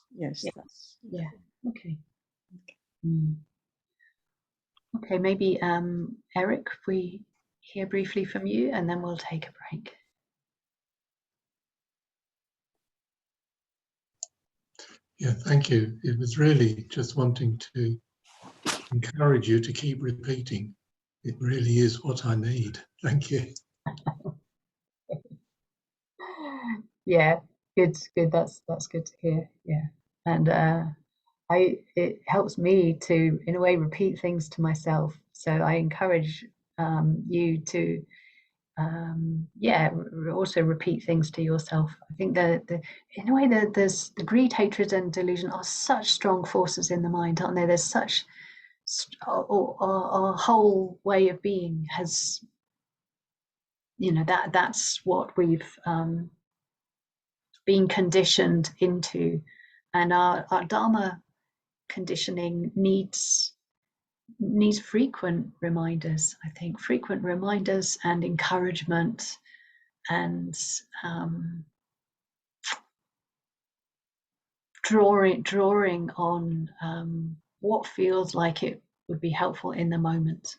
Okay. Okay, maybe Eric, if we hear briefly from you, and then we'll take a break. Yeah, thank you. It was really just wanting to encourage you to keep repeating. It really is what I need. Thank you. Yeah, good. That's good to hear. Yeah, and it helps me to, in a way, repeat things to myself. So I encourage you to, also repeat things to yourself. I think in a way that there's the greed, hatred, and delusion are such strong forces in the mind, aren't they? There's such our whole way of being has, that's what we've been conditioned into, and our Dharma conditioning needs frequent reminders. I think frequent reminders and encouragement, and drawing on what feels like it would be helpful in the moment.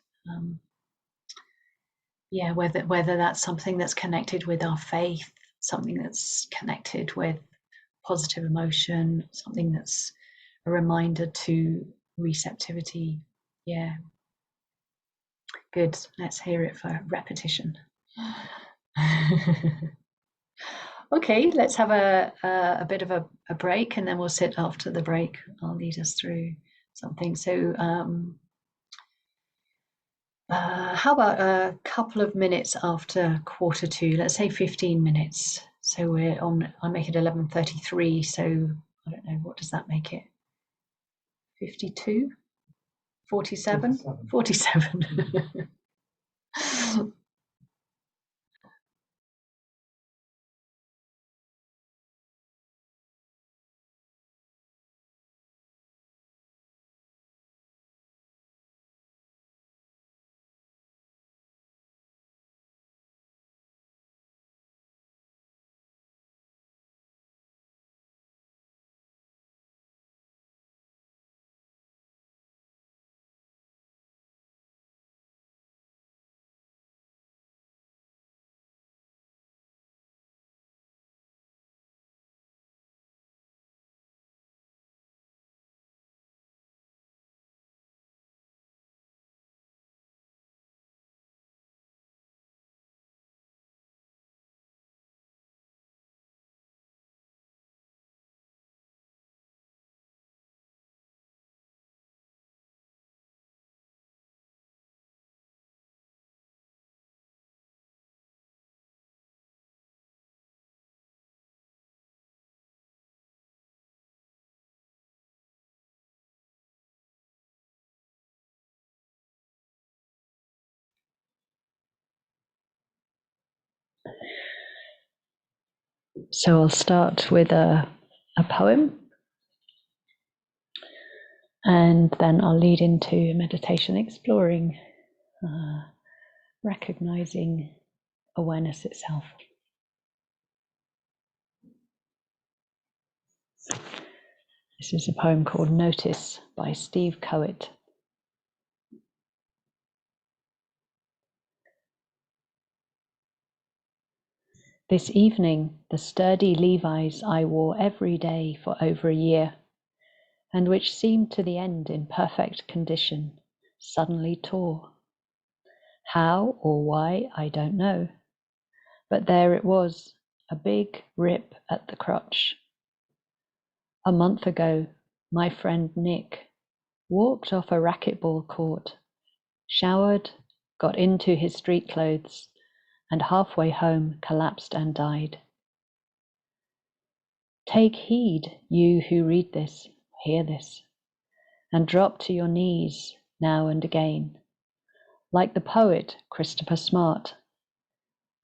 Whether that's something that's connected with our faith, something that's connected with positive emotion, something that's a reminder to receptivity. Yeah, good. Let's hear it for repetition. Okay, let's have a bit of a break, and then we'll sit after the break. I'll lead us through something. So how about a couple of minutes after 1:45? Let's say 15 minutes. So we're on, I make it 11:33. So I don't know, what does that make it? 52? 47? 47. So I'll start with a poem, and then I'll lead into meditation, exploring, recognizing awareness itself. This is a poem called Notice by Steve Coet. This evening, the sturdy Levi's I wore every day for over a year, and which seemed to the end in perfect condition, suddenly tore. How or why, I don't know, but there it was, a big rip at the crotch. A month ago, my friend Nick walked off a racquetball court, showered, got into his street clothes, and halfway home collapsed and died. Take heed, you who read this, hear this, and drop to your knees now and again, like the poet Christopher Smart,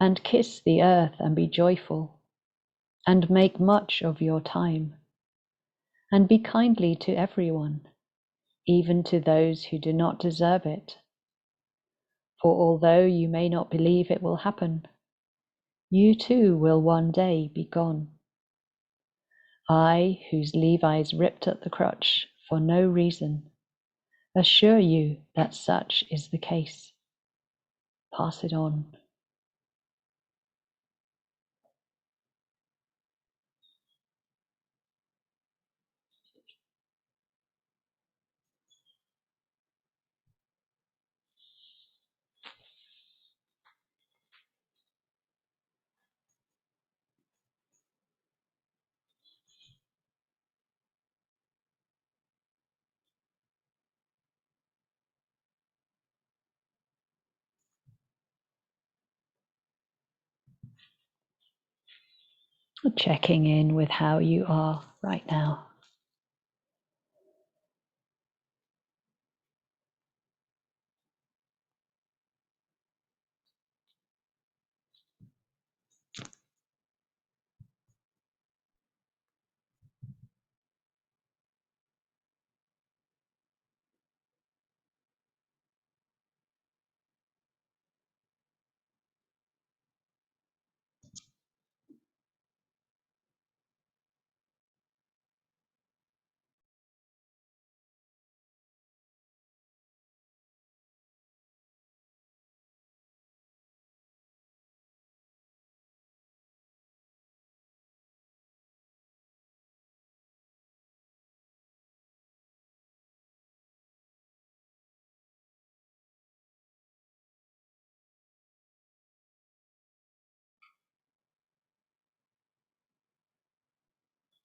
and kiss the earth and be joyful, and make much of your time, and be kindly to everyone, even to those who do not deserve it. For although you may not believe it will happen, you too will one day be gone. I, whose Levi's ripped at the crotch for no reason, assure you that such is the case. Pass it on. Checking in with how you are right now.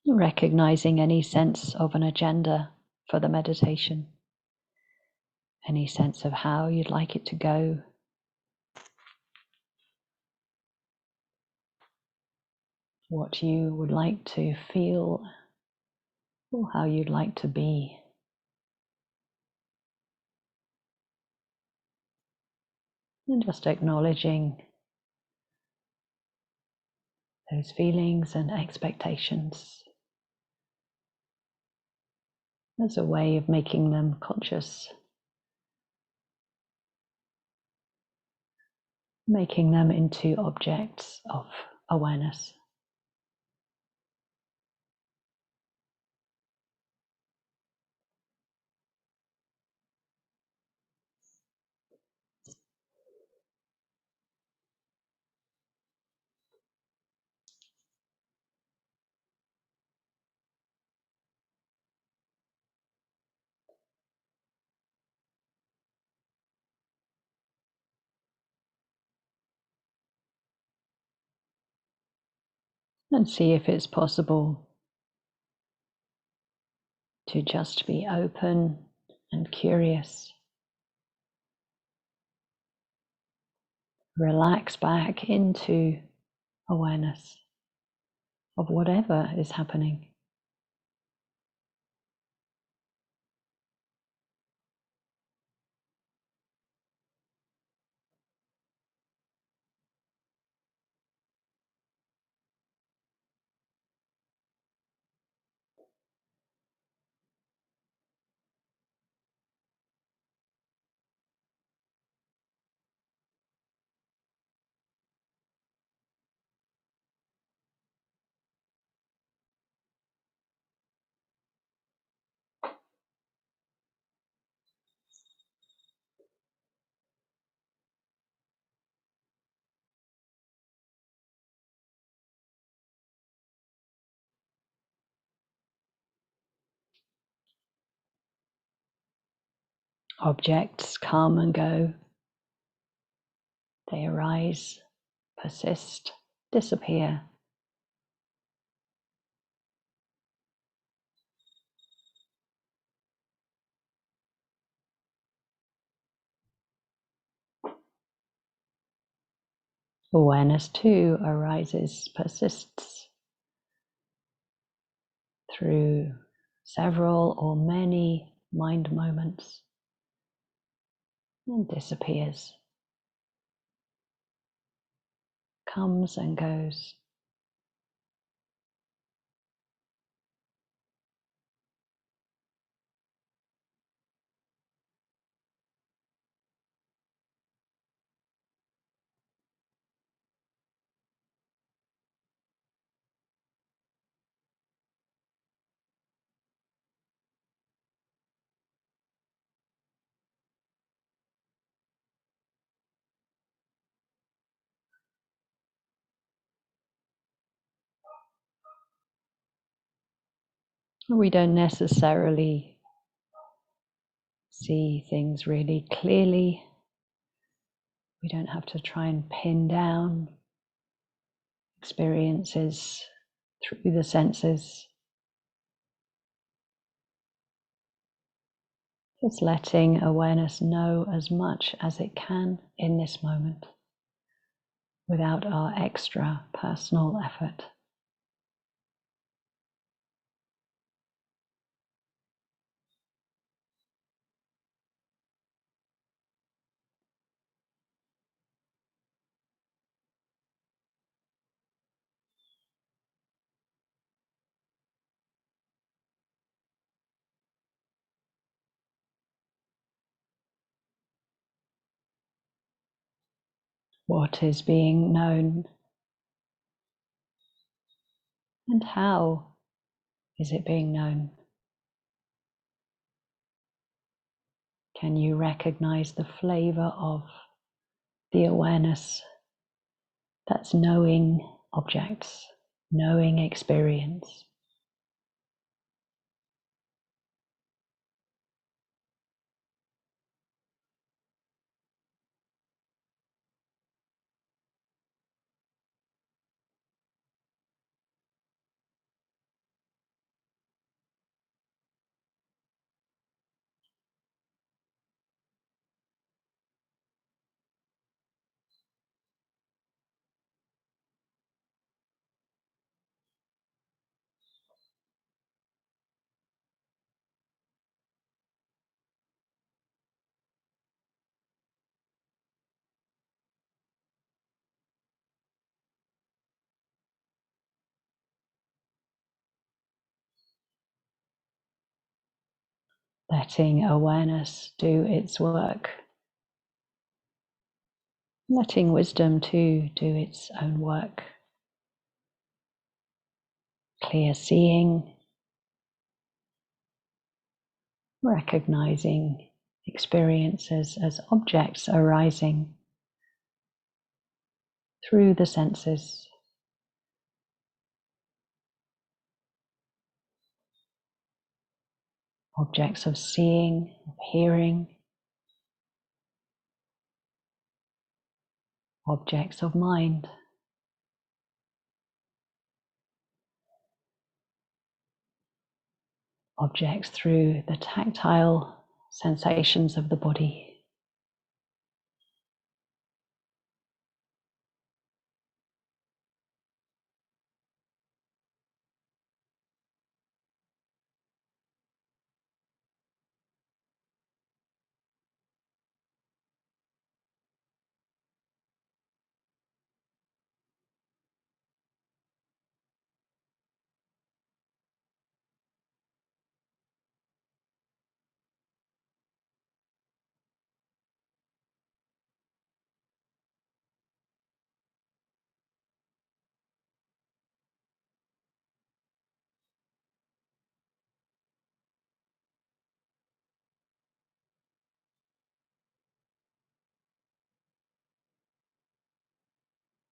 Recognizing any sense of an agenda for the meditation, any sense of how you'd like it to go, what you would like to feel, or how you'd like to be. And just acknowledging those feelings and expectations as a way of making them conscious, making them into objects of awareness. And see if it's possible to just be open and curious. Relax back into awareness of whatever is happening. Objects come and go. They arise, persist, disappear. Awareness too arises, persists through several or many mind moments and disappears, comes and goes. We don't necessarily see things really clearly. We don't have to try and pin down experiences through the senses. Just letting awareness know as much as it can in this moment without our extra personal effort. what is being known and how is it being known. Can you recognize the flavor of the awareness that's knowing objects, knowing experience? Letting awareness do its work. Letting wisdom too do its own work. Clear seeing, recognizing experiences as objects arising through the senses. Objects of seeing, of hearing, objects of mind. Objects through the tactile sensations of the body.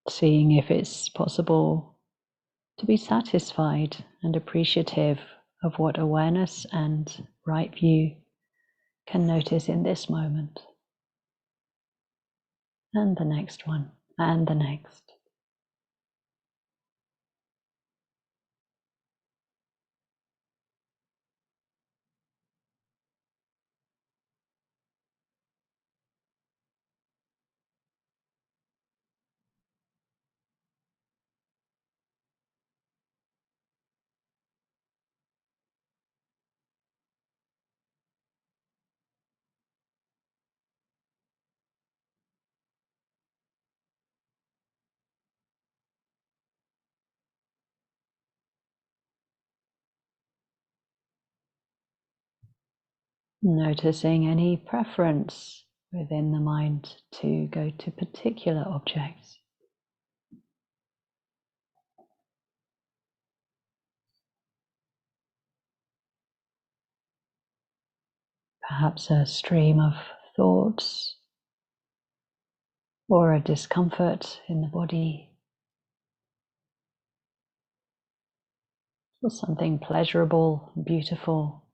Seeing if it's possible to be satisfied and appreciative of what awareness and right view can notice in this moment, and the next one, and the next. Noticing any preference within the mind to go to particular objects. Perhaps a stream of thoughts or a discomfort in the body, or something pleasurable, beautiful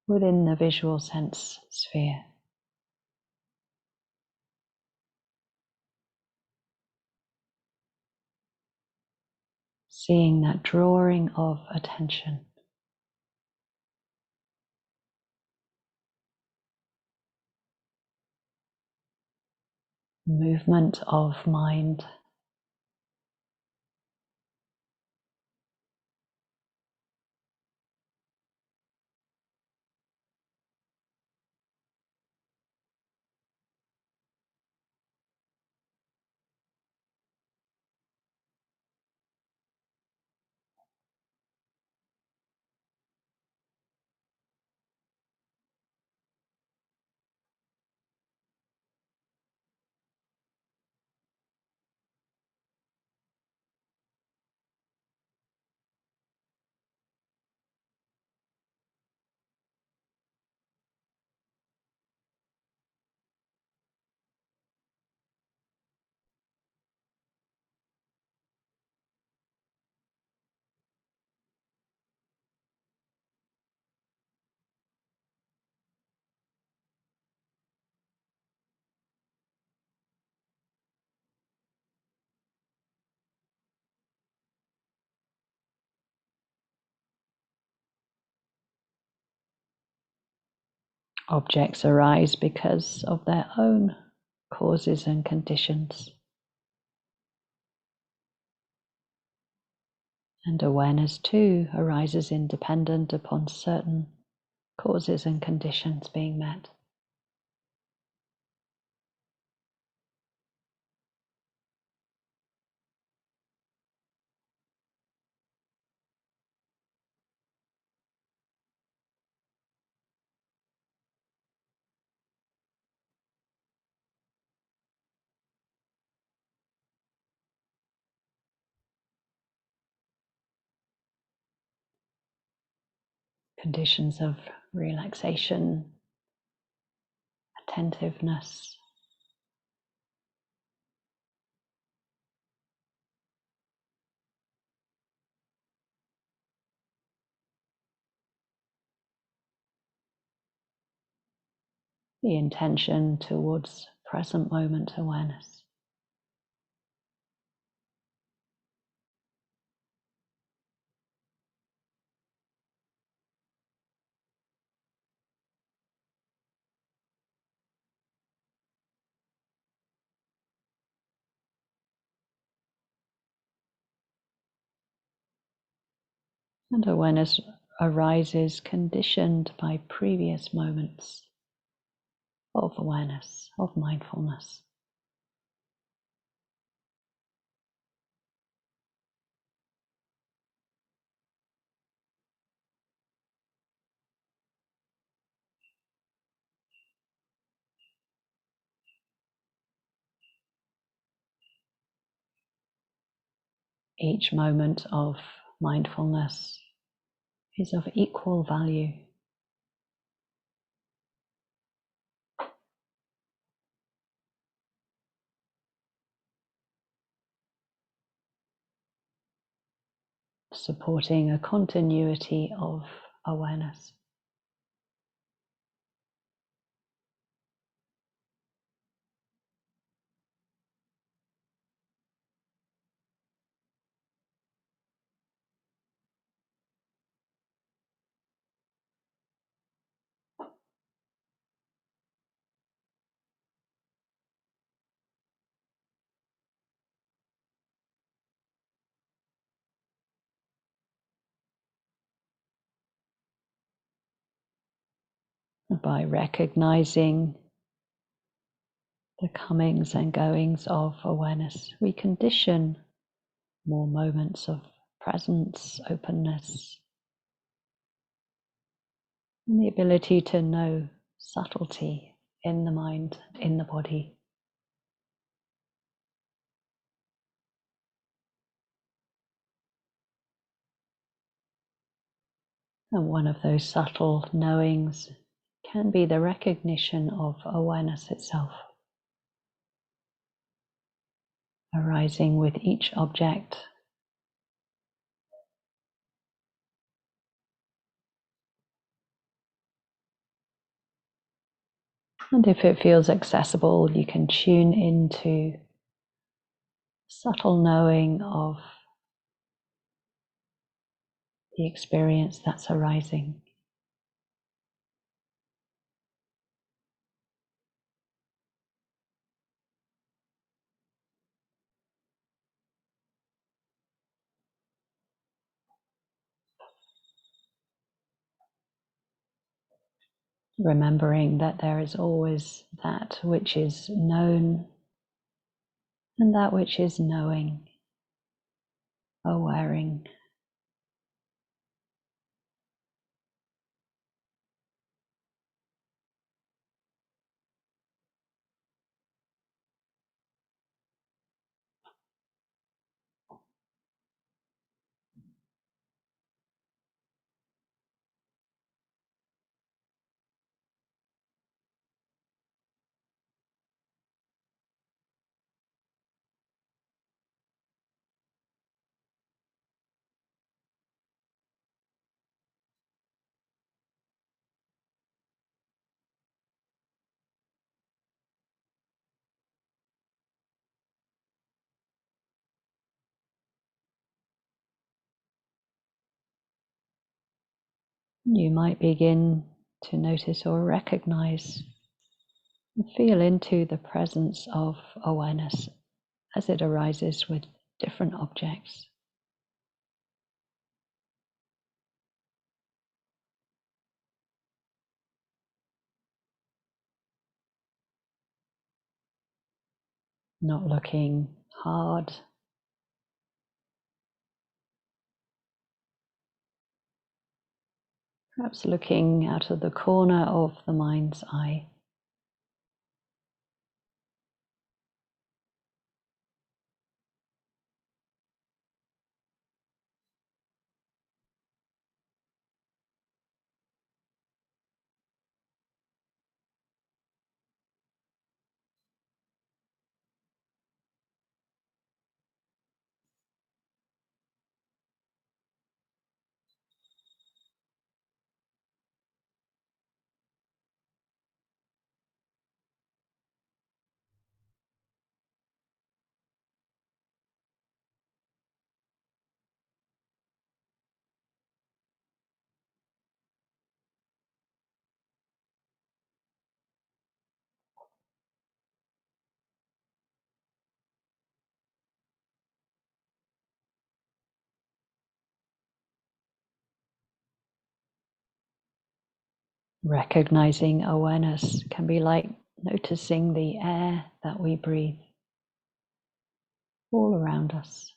within the visual sense sphere. Seeing that drawing of attention. Movement of mind. Objects arise because of their own causes and conditions. And awareness too arises independent upon certain causes and conditions being met. Conditions of relaxation, attentiveness, the intention towards present moment awareness. And awareness arises conditioned by previous moments of awareness, of mindfulness. Each moment of mindfulness is of equal value. Supporting a continuity of awareness. By recognizing the comings and goings of awareness, we condition more moments of presence, openness, and the ability to know subtlety in the mind, in the body. And one of those subtle knowings can be the recognition of awareness itself, arising with each object. And if it feels accessible, you can tune into subtle knowing of the experience that's arising. Remembering that there is always that which is known and that which is knowing, awareing. You might begin to notice or recognize and feel into the presence of awareness as it arises with different objects. Not looking hard, perhaps looking out of the corner of the mind's eye. Recognizing awareness can be like noticing the air that we breathe all around us.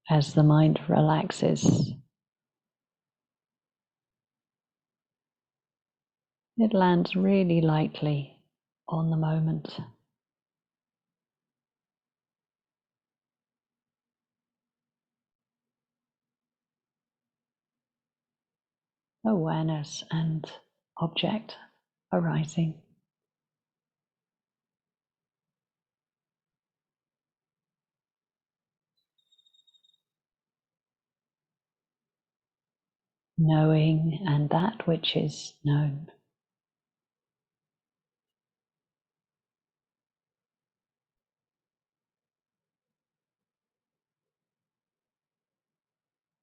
As the mind relaxes, it lands really lightly on the moment. Awareness and object arising. Knowing and that which is known.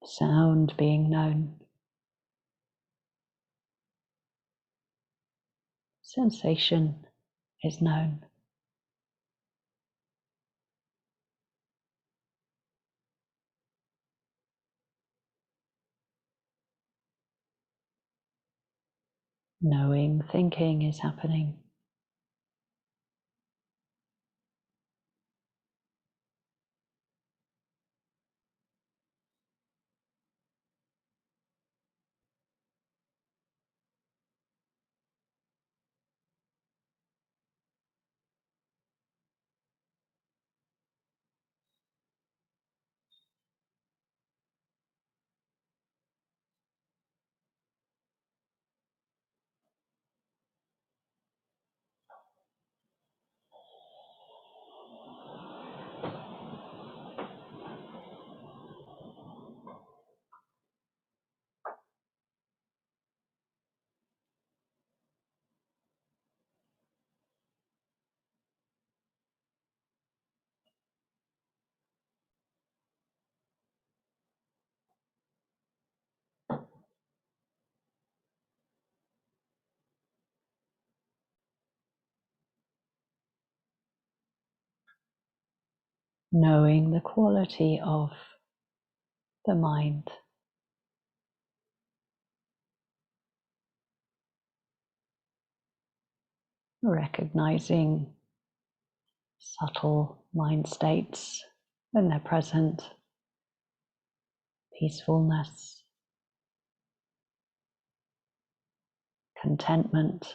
Sound being known. Sensation is known. Knowing thinking is happening. knowing the quality of the mind. Recognizing subtle mind states when they're present, peacefulness, contentment,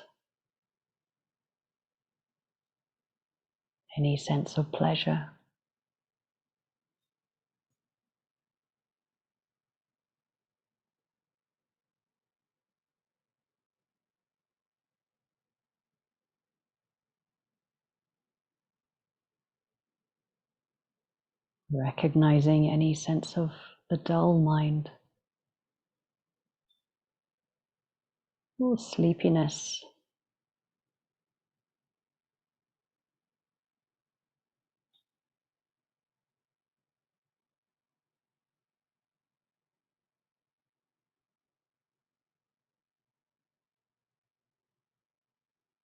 any sense of pleasure. Recognizing any sense of the dull mind or sleepiness.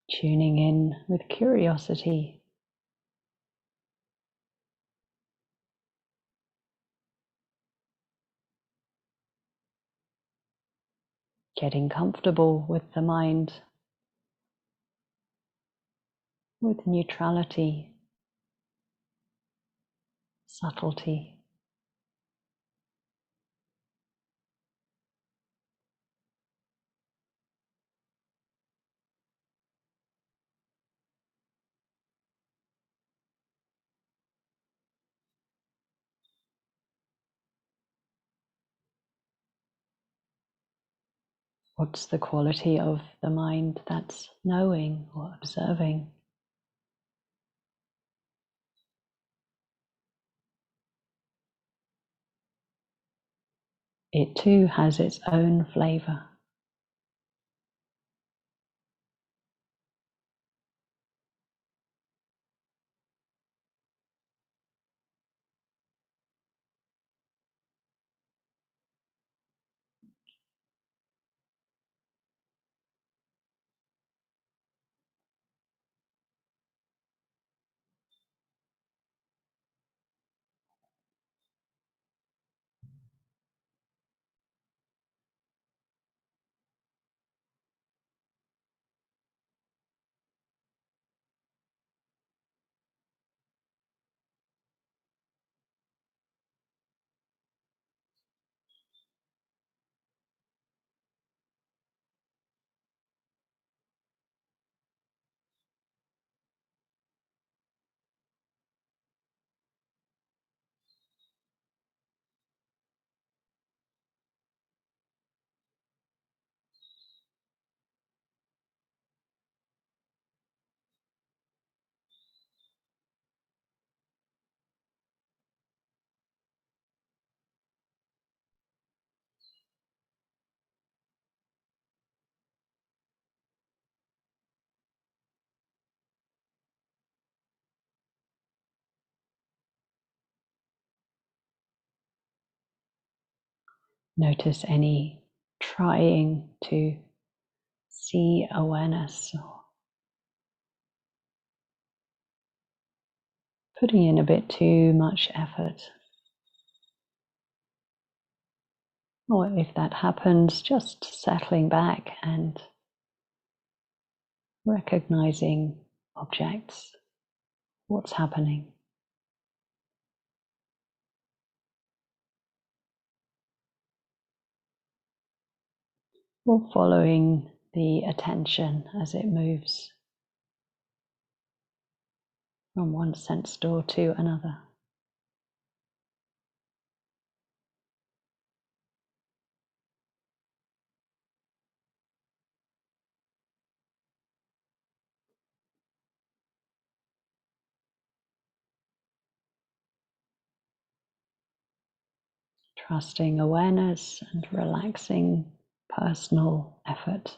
Tuning in with curiosity. Getting comfortable with the mind, with neutrality, subtlety. What's the quality of the mind that's knowing or observing? It too has its own flavor. Notice any trying to see awareness, or putting in a bit too much effort. Or if that happens, just settling back and recognizing objects, what's happening. Or following the attention as it moves from one sense door to another. Trusting awareness and relaxing personal effort.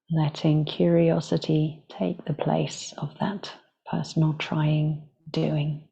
Letting curiosity take the place of that personal trying, doing.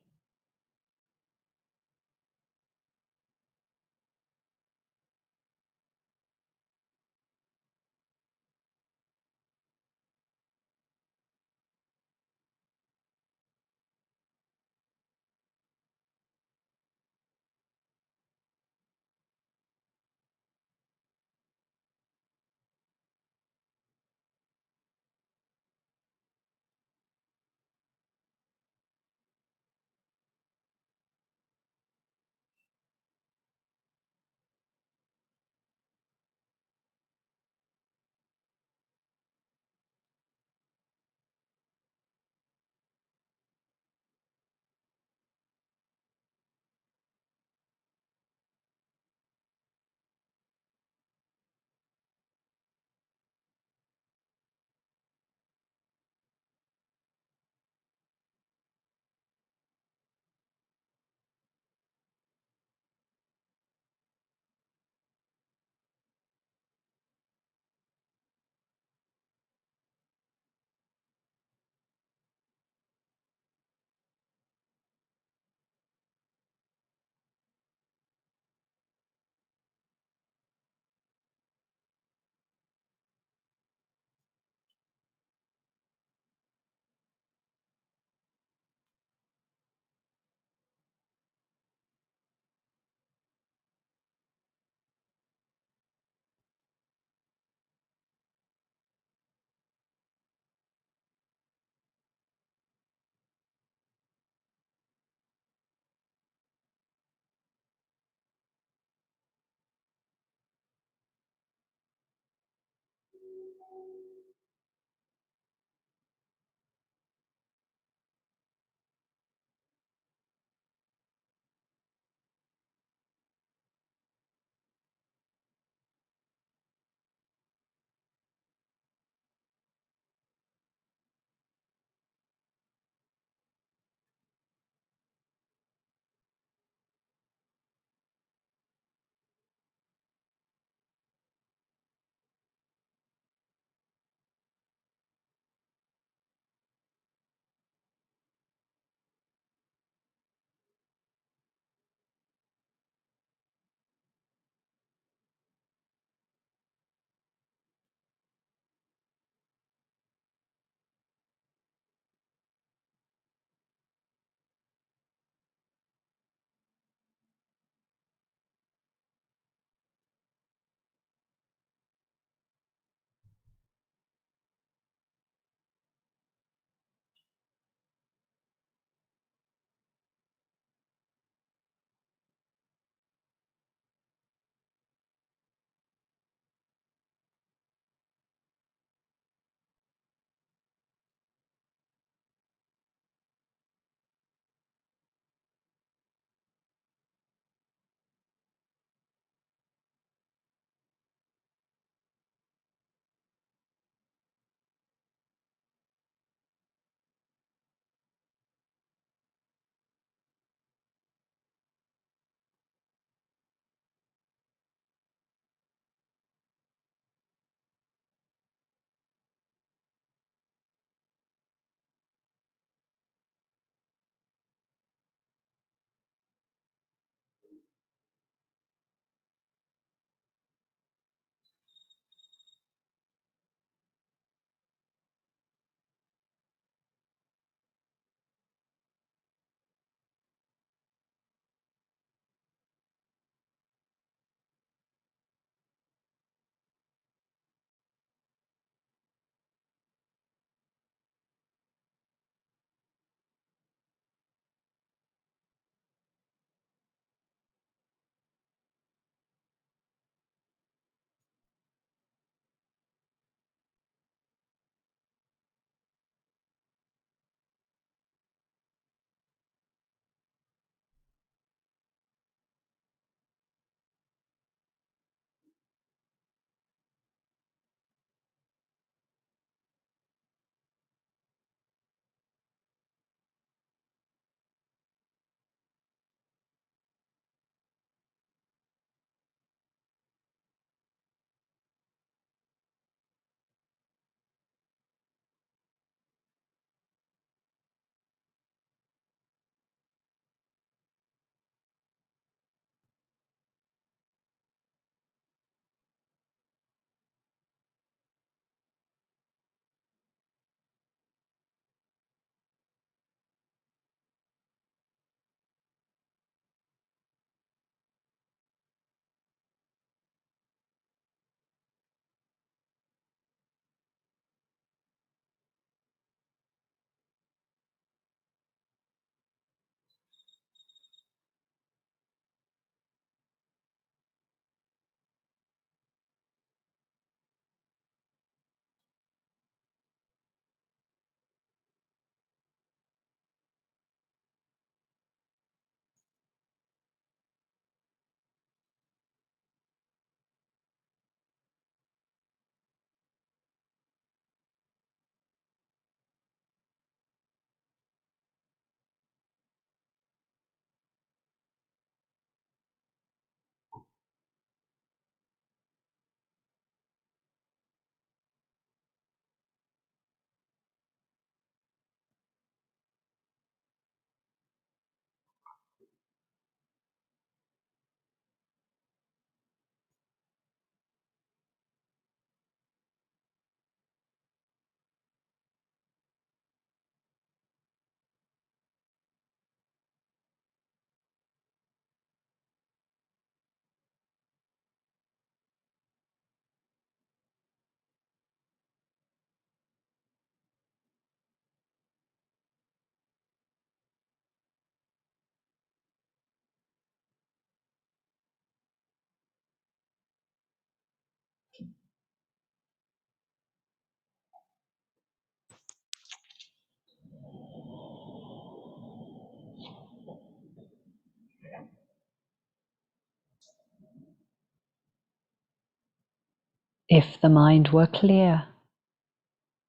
if the mind were clear,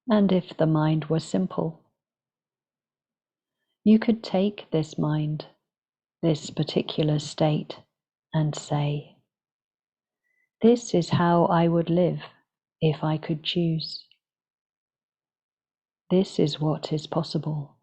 and if the mind were simple. You could take this mind, this particular state, and say, "This is how I would live if I could choose. This is what is possible."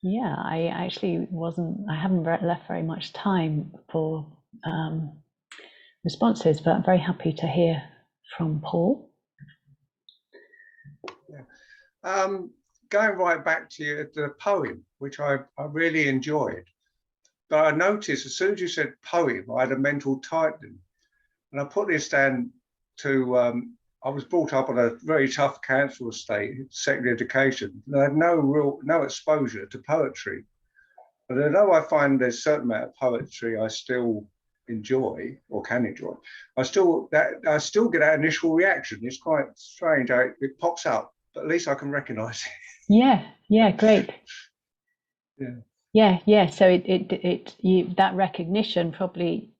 Yeah, I actually I haven't left very much time for responses, but I'm very happy to hear from Paul. Going right back to the poem, which I really enjoyed, but I noticed as soon as you said poem, I had a mental tightening. And I put this down to, I was brought up on a very tough council estate, secondary education, and I had no exposure to poetry. But although I find there's a certain amount of poetry I still enjoy or can enjoy, I still get that initial reaction. It's quite strange how it pops up, but at least I can recognize it. Yeah, great. Yeah. So that recognition probably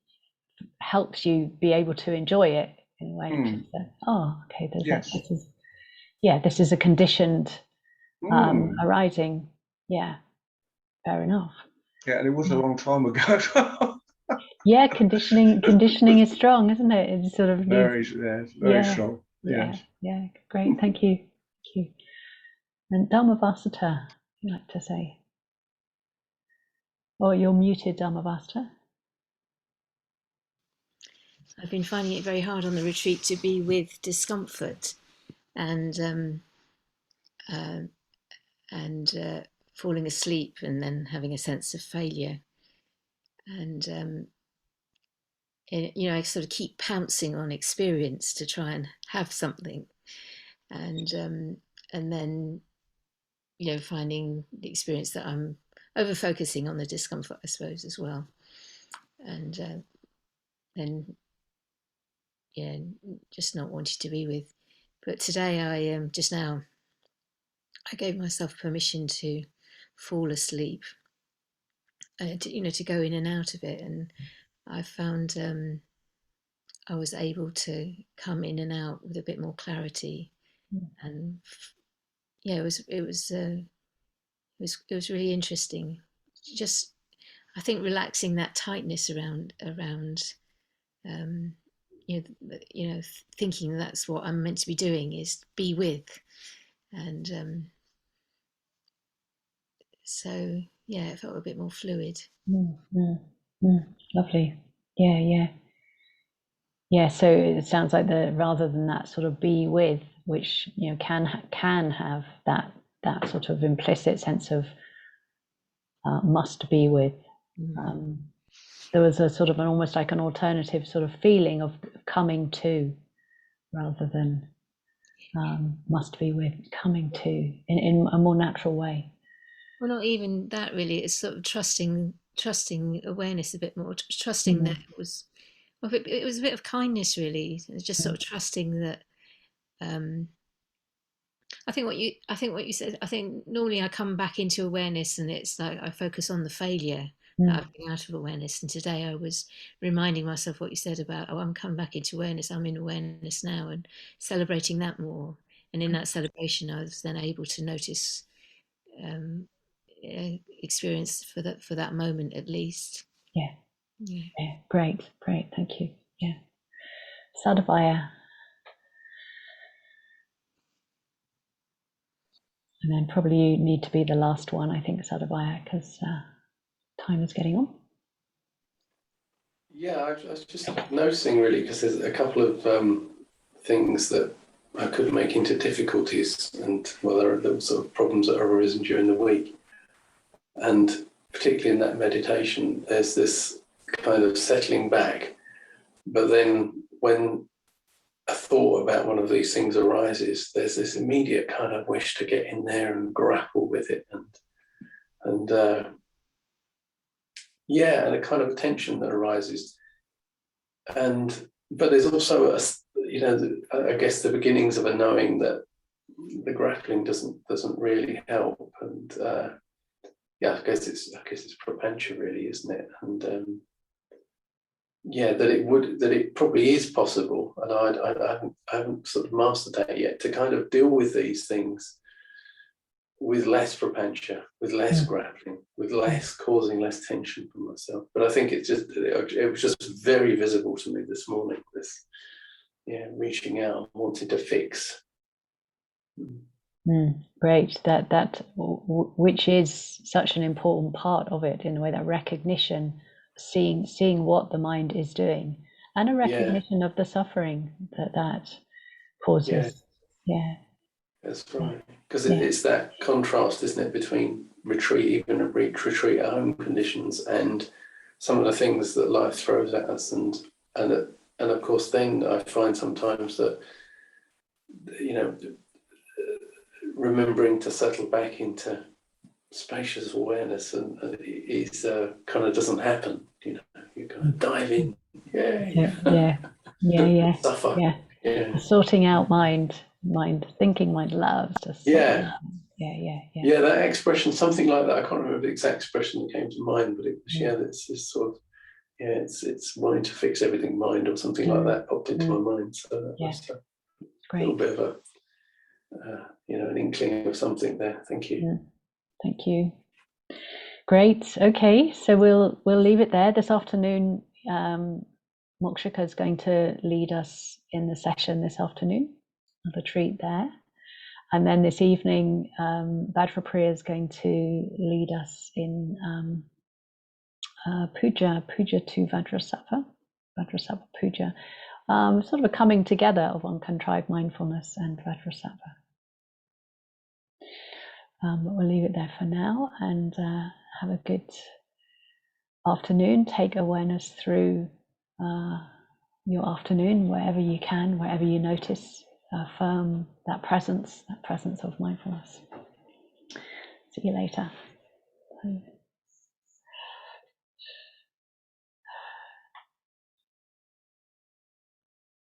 helps you be able to enjoy it in a way. Okay, this is a conditioned arising. Yeah, fair enough. Yeah, and it was a long time ago. Yeah, conditioning is strong, isn't it? It's sort of very strong. Yes. Yeah, great. Thank you. And Dharmavasata, you'd like to say? Oh, you're muted, Dharmavasata. I've been finding it very hard on the retreat to be with discomfort and falling asleep and then having a sense of failure. And I sort of keep pouncing on experience to try and have something, and then finding the experience that I'm over focusing on the discomfort, I suppose, as well, and then just not wanting to be with. But today I gave myself permission to fall asleep, to go in and out of it, and I found I was able to come in and out with a bit more clarity, and it was really interesting. Just I think relaxing that tightness around thinking that's what I'm meant to be doing is be with, and So yeah, it felt a bit more fluid. Lovely. Yeah. So it sounds like rather than that sort of be with, which can have that sort of implicit sense of must be with. There was a sort of almost like an alternative sort of feeling of coming to, rather than must be with, coming to in a more natural way. Well, not even that really. It's sort of trusting awareness a bit more, trusting that it was a bit of kindness, really. Just sort of trusting that. I think what you said. I think normally I come back into awareness, and it's like I focus on the failure that I've been out of awareness. And today I was reminding myself what you said about, I'm coming back into awareness. I'm in awareness now, and celebrating that more. And in that celebration, I was then able to notice. Experience for that moment at least. Yeah. Great, thank you. Yeah. Sadhavaya. And then probably you need to be the last one, I think, Sadhavaya, because time is getting on. Yeah, I was just noticing really, because there's a couple of things that I could make into difficulties, and there are sort of problems that have arisen during the week. And particularly in that meditation, there's this kind of settling back. But then when a thought about one of these things arises, there's this immediate kind of wish to get in there and grapple with it, and a kind of tension that arises. But there's also I guess the beginnings of a knowing that the grappling doesn't really help, and I guess it's propension really, isn't it? And that it probably is possible, and I haven't sort of mastered that yet, to kind of deal with these things with less propension, with less grappling, with less causing less tension for myself. But I think it was just very visible to me this morning, this reaching out and wanting to fix. Great, that which is such an important part of it, in a way, that recognition, seeing what the mind is doing, and a recognition of the suffering that causes. That's right, because it's that contrast, isn't it, between retreat, even a retreat at home conditions, and some of the things that life throws at us, and of course then I find sometimes that remembering to settle back into spacious awareness and is kind of doesn't happen. You kind of dive in. Suffer. Sorting out mind thinking, mind loves to that expression, something like that. I can't remember the exact expression that came to mind, but it was it's this sort of it's wanting to fix everything mind, or something like that popped into my mind. So that was a little bit of an inkling of something there. Thank you. Thank you. Great. Okay, so we'll leave it there. This afternoon, Mokshika is going to lead us in the session this afternoon, a retreat there. And then this evening, Vajrapriya is going to lead us in puja to Vajrasattva puja, sort of a coming together of Uncontrived Mindfulness and Vajrasattva. But we'll leave it there for now, and have a good afternoon. Take awareness through your afternoon, wherever you can, wherever you notice, affirm that presence of mindfulness. See you later. Bye.